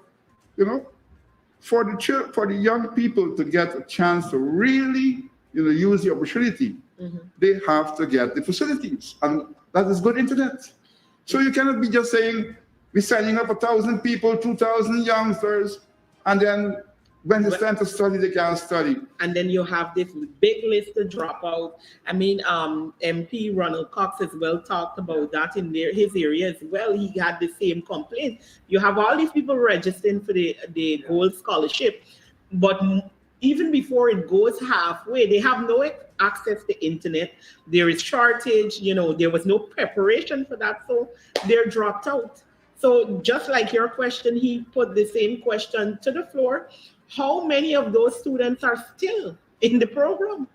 for the young people to get a chance to really, use the opportunity, they have to get the facilities, and that is good internet. So you cannot be just saying we're signing up 1,000 people, 2,000 youngsters, and then when it's time to study, they can't study. And then you have this big list to drop out. I mean, MP Ronald Cox as well talked about that in his area as well. He had the same complaint. You have all these people registering for the Gold Scholarship, but even before it goes halfway, they have no access to internet. There is shortage, there was no preparation for that, so they're dropped out. So just like your question, he put the same question to the floor. How many of those students are still in the program?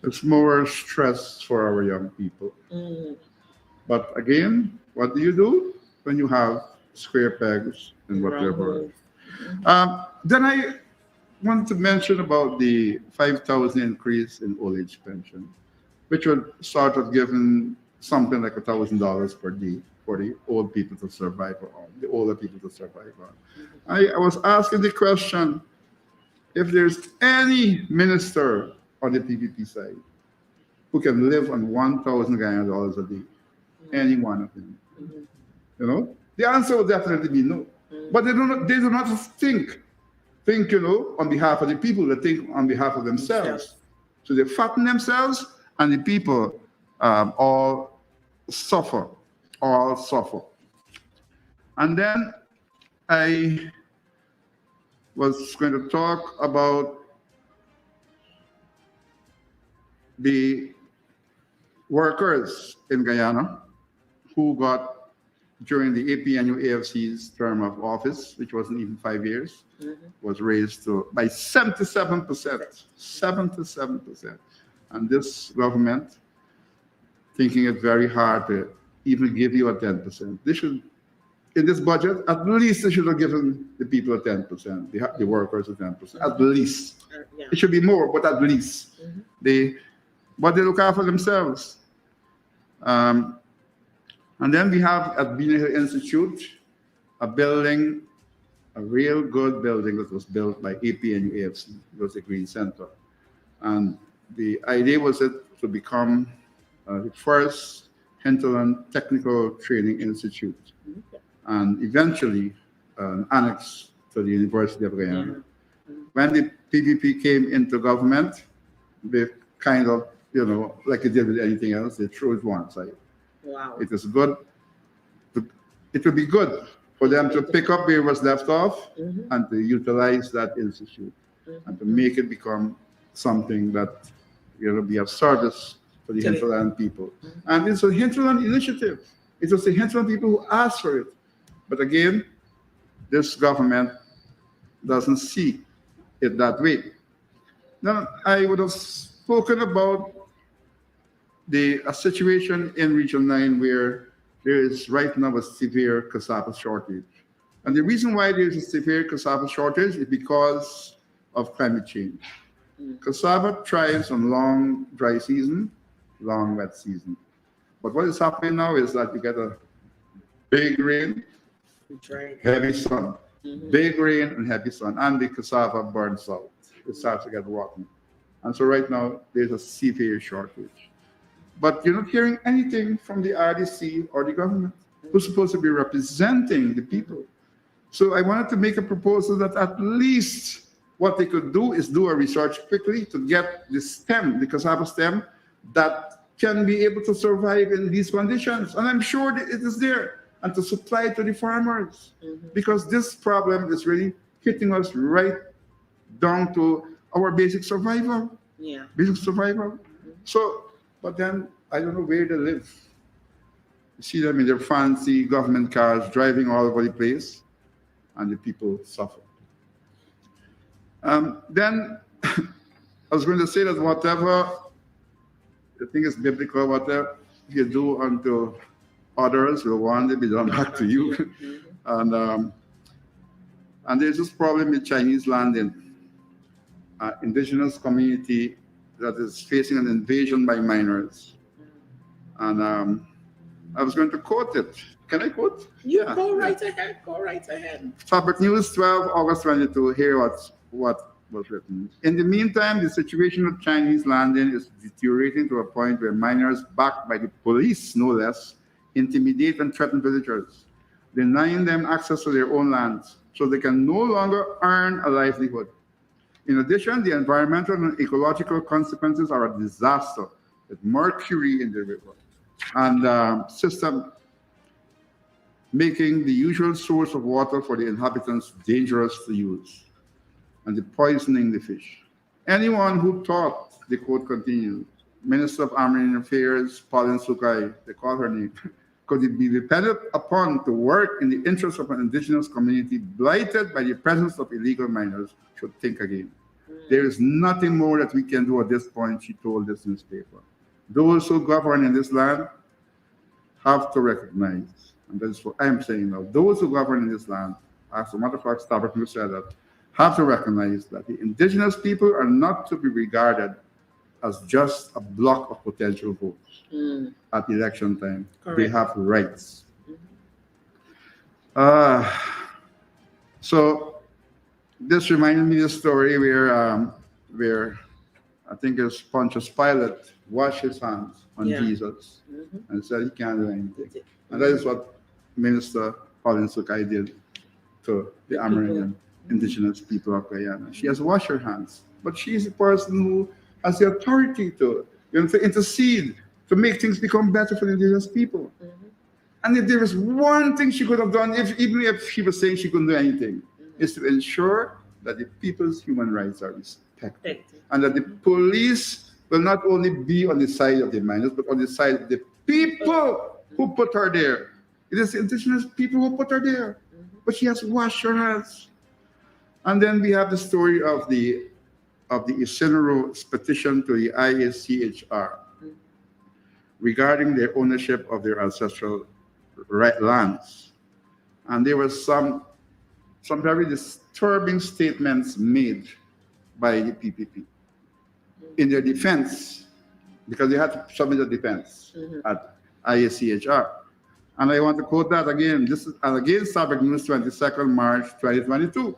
It's more stress for our young people. But again, what do you do when you have square pegs in whatever? Then I want to mention about the 5,000 increase in old age pension, which would sort of given something like $1,000 per day for the old people to survive on, the older people to survive on. I was asking the question if there's any minister on the PPP side who can live on $1,000 Guyana a day, any one of them. The answer would definitely be no. But they do not think, on behalf of the people, they think on behalf of themselves. So they fatten themselves, and the people all suffer. And then I was going to talk about the workers in Guyana who got, during the APNU AFC's term of office, which wasn't even 5 years, was raised by 77%. 77%. And this government, thinking it very hard to even give you a 10%. They should, in this budget, at least they should have given the people a 10%, the workers a 10%, at least. Yeah. It should be more, but at least. But they look after themselves. And then we have at Bean Hill Institute a building, a real good building that was built by APNU AFC. It was a green center. And the idea was it to become the first hinterland technical training institute, and eventually an annex to the University of Guyana. When the PPP came into government, they kind of, like it did with anything else, they threw it one side. Wow. It is good. It would be good for them to pick up where it was left off and to utilize that institute and to make it become something that be of service for the hinterland people. And it's a hinterland initiative. It was the hinterland people who asked for it. But again, this government doesn't see it that way. Now, I would have spoken about a situation in Region 9 where there is right now a severe cassava shortage. And the reason why there is a severe cassava shortage is because of climate change. Cassava thrives on long dry season, long wet season. But what is happening now is that you get a big rain, heavy sun, big rain and heavy sun, and the cassava burns out. It starts to get rotten. And so right now, there's a severe shortage. But you're not hearing anything from the RDC or the government, who's supposed to be representing the people. So I wanted to make a proposal that at least what they could do is do a research quickly to get the stem, the cassava stem, that can be able to survive in these conditions. And I'm sure that it is there, and to supply it to the farmers. Because this problem is really hitting us right down to our basic survival. Basic survival. So, but then I don't know where they live. You see them in their fancy government cars driving all over the place, and the people suffer. Then I was going to say that whatever I think is biblical, whatever you do unto others will one day be done back to you. And there's this problem with Chinese land in indigenous community that is facing an invasion by minors. And I was going to quote it. Can I quote? Go right ahead. Go right ahead. Fabric News 12, August 22. Here what was written. In the meantime, the situation of Chinese landing is deteriorating to a point where minors, backed by the police, no less, intimidate and threaten villagers, denying them access to their own lands so they can no longer earn a livelihood. In addition, the environmental and ecological consequences are a disaster, with mercury in the river and system making the usual source of water for the inhabitants dangerous to use, and the poisoning the fish. Anyone who thought, the quote continues, Minister of Armed Affairs, Pauline Sukai, they call her name, could it be depended upon to work in the interest of an indigenous community blighted by the presence of illegal miners should think again. There is nothing more that we can do at this point, she told this newspaper. Those who govern in this land have to recognize, and that's what I'm saying now, those who govern in this land, as a matter of fact, Starbuck said that, have to recognize that the indigenous people are not to be regarded as just a block of potential votes at election time. Correct. They have rights. So this reminded me of a story where I think it's Pontius Pilate washed his hands on Jesus and said he can't do anything. And that is what Minister Pauline Sukai did to the Amerindian indigenous people of Guyana. She has washed her hands, but she is the person who has the authority to intercede, to make things become better for the indigenous people. And if there is one thing she could have done, even if she was saying she couldn't do anything, is to ensure that the people's human rights are respected. And that the police will not only be on the side of the miners, but on the side of the people who put her there. It is the indigenous people who put her there. But she has washed her hands. And then we have the story of the Isinru's petition to the IACHR. regarding their ownership of their ancestral lands. And there were some very disturbing statements made by the PPP in their defense, because they had to submit a defense at IACHR. And I want to quote that again. This is against Sabbath News, 22nd March 2022.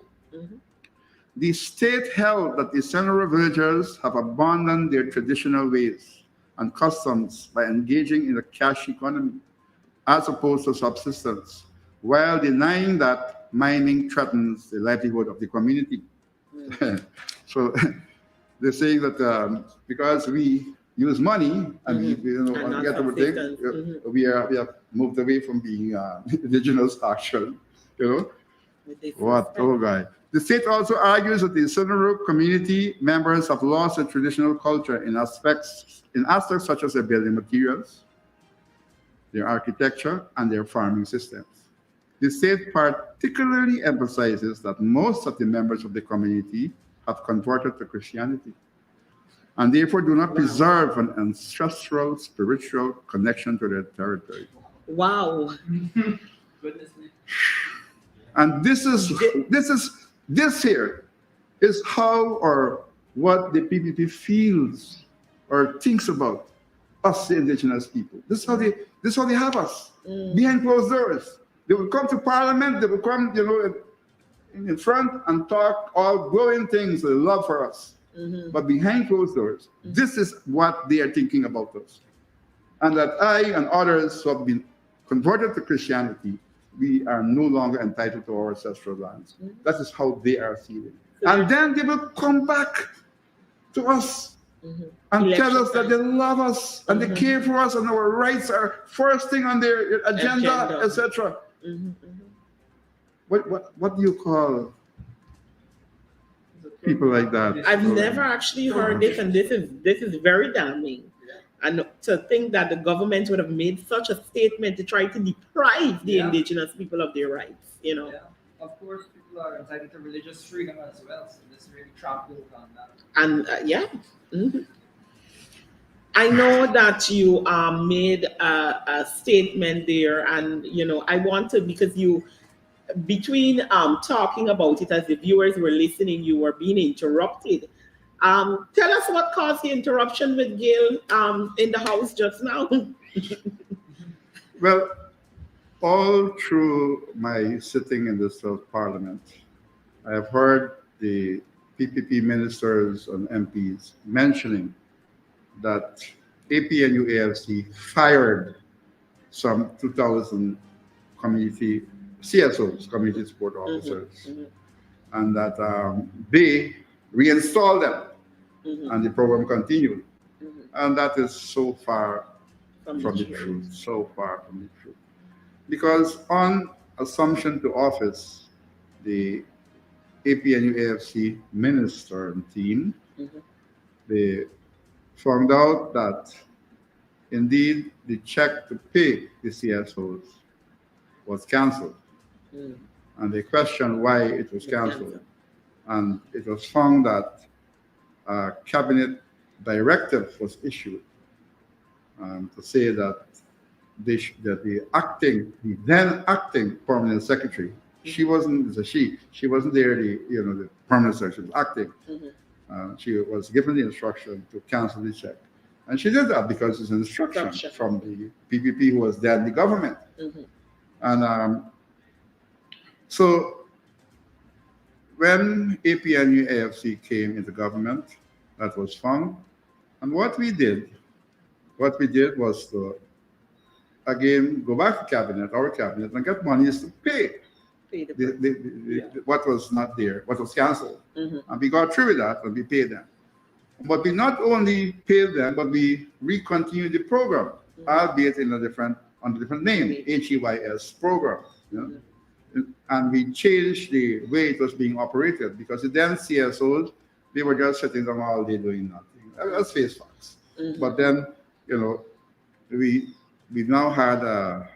The state held that the Senora villagers have abandoned their traditional ways and customs by engaging in a cash economy as opposed to subsistence, while denying that mining threatens the livelihood of the community. So they're saying that because we use money and we get everything, we have moved away from being indigenous action. What? Oh, guy. The state also argues that the Senora community members have lost their traditional culture in aspects such as their building materials, their architecture, and their farming systems. The state particularly emphasizes that most of the members of the community have converted to Christianity and therefore do not preserve an ancestral spiritual connection to their territory. Wow. Goodness me. And this here is how or what the PPP feels or thinks about us, the indigenous people. This is how they have us behind closed doors. They will come to Parliament. They will come, in front and talk all glowing things, they love for us. But behind closed doors, this is what they are thinking about us. And that I and others who have been converted to Christianity, we are no longer entitled to our ancestral lands. That is how they are feeling. And then they will come back to us and tell us that they love us and they care for us and our rights are first thing on their agenda. etc. What do you call people like that? I've never actually heard this, and this is very damning. And to think that the government would have made such a statement to try to deprive the indigenous people of their rights, Yeah. Of course, people are entitled to religious freedom as well, so this really tramples on that. And I know that you made a statement there, and I want to, because you, between talking about it as the viewers were listening, you were being interrupted. Tell us what caused the interruption with Gail in the House just now. Well, all through my sitting in this Parliament, I have heard the PPP ministers and MPs mentioning that APNU AFC fired some 2,000 community CSOs, community support officers, and that they reinstalled them. And the program continued. And that is so far from the truth, so far from the truth. Because on assumption to office, the APNU AFC minister and team, they found out that indeed the check to pay the CSOs was canceled. And they questioned why it was canceled. And it was found that a cabinet directive was issued to say that the then acting permanent secretary, she wasn't there, the permanent secretary, she was acting. She was given the instruction to cancel the check. And she did that because it's an instruction from the PPP, who was then the government. And so when APNU AFC came into government, that was found. And what we did was to, again, go back to our cabinet, and get monies to pay what was not there, what was canceled. And we got through with that, and we paid them. But we not only paid them, but we recontinued the program, albeit in under a different name, HEYS program. And we changed the way it was being operated, because the then CSOs, they were just sitting down all day doing nothing. Let's face facts. But then, we now had a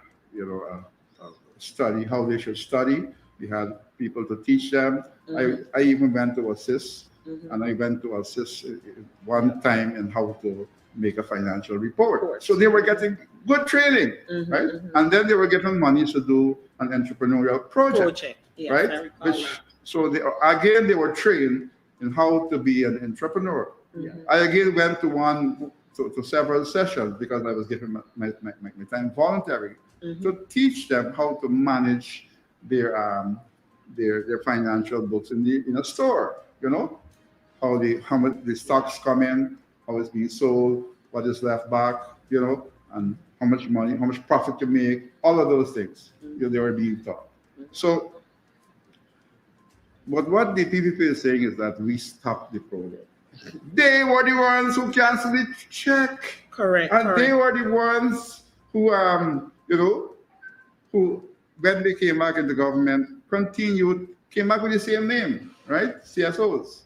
study, how they should study. We had people to teach them. I even went to assist, and I went to assist one time in how to make a financial report. So they were getting good training, right? And then they were getting money to do an entrepreneurial project, Yes, right? So they were trained in how to be an entrepreneur. I again went to several sessions because I was giving my time voluntary to teach them how to manage their financial books in a store. You know, how much the stocks come in, how it's being sold, what is left back, you know, and how much money, how much profit you make, all of those things. They were being taught. So, but what the PPP is saying is that we stopped the program. They were the ones who canceled the check. Correct. And they were the ones who, who, when they came back in the government, came back with the same name, right? CSOs.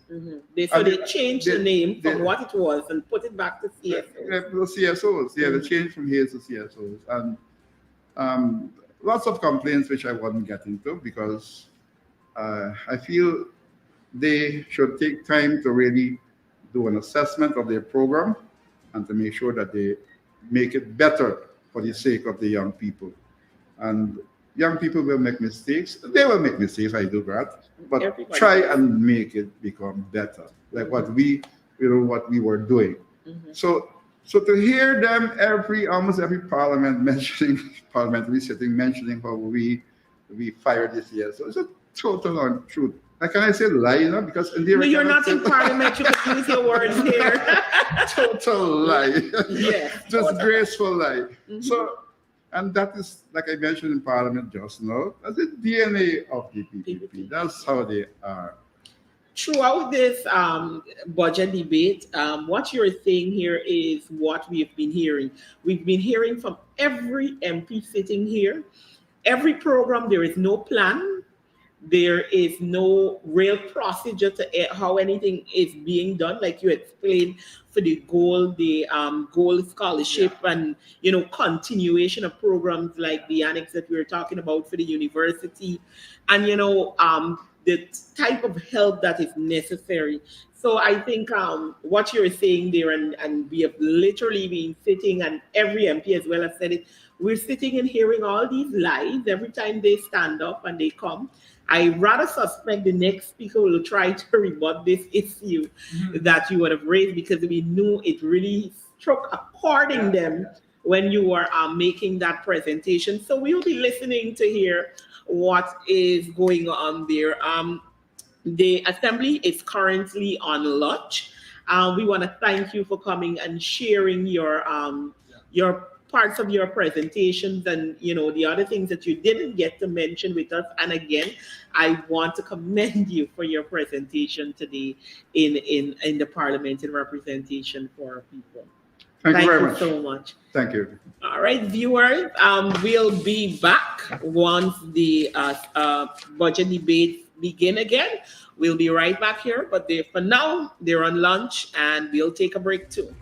They changed the name from what it was and put it back to CSOs. CSOs, they changed from here to CSOs. And lots of complaints which I won't get into because I feel they should take time to really do an assessment of their program and to make sure that they make it better for the sake of the young people. And young people will make mistakes. They will make mistakes, I do that. But try and make it become better, like what we were doing. So to hear them almost every parliamentary sitting mentioning how we fired this year, so it's a total untruth. Like, can I say lie, because you're not in parliament, you can use your words here. Total lie. Yeah. Disgraceful lie. So, and that is, like I mentioned in Parliament just now, that's the DNA of the PPP. That's how they are. Throughout this budget debate, what you're saying here is what we've been hearing. We've been hearing from every MP sitting here. Every program, there is no plan. There is no real procedure to how anything is being done, like you explained for the gold scholarship and continuation of programs like the annex that we were talking about for the university, and the type of help that is necessary. So I think what you're saying there, and we have literally been sitting, and every MP as well has said it, we're sitting and hearing all these lies every time they stand up and they come. I rather suspect the next speaker will try to rebut this issue that you would have raised, because we knew it really struck a chord in them when you were making that presentation. So we'll be listening to hear what is going on there. The assembly is currently on lunch. We want to thank you for coming and sharing your parts of your presentations and the other things that you didn't get to mention with us. And again, I want to commend you for your presentation today in the Parliament in representation for our people. Thank you very much. So much. Thank you. All right, viewers, we'll be back once the budget debates begin again. We'll be right back here, but for now, they're on lunch and we'll take a break too.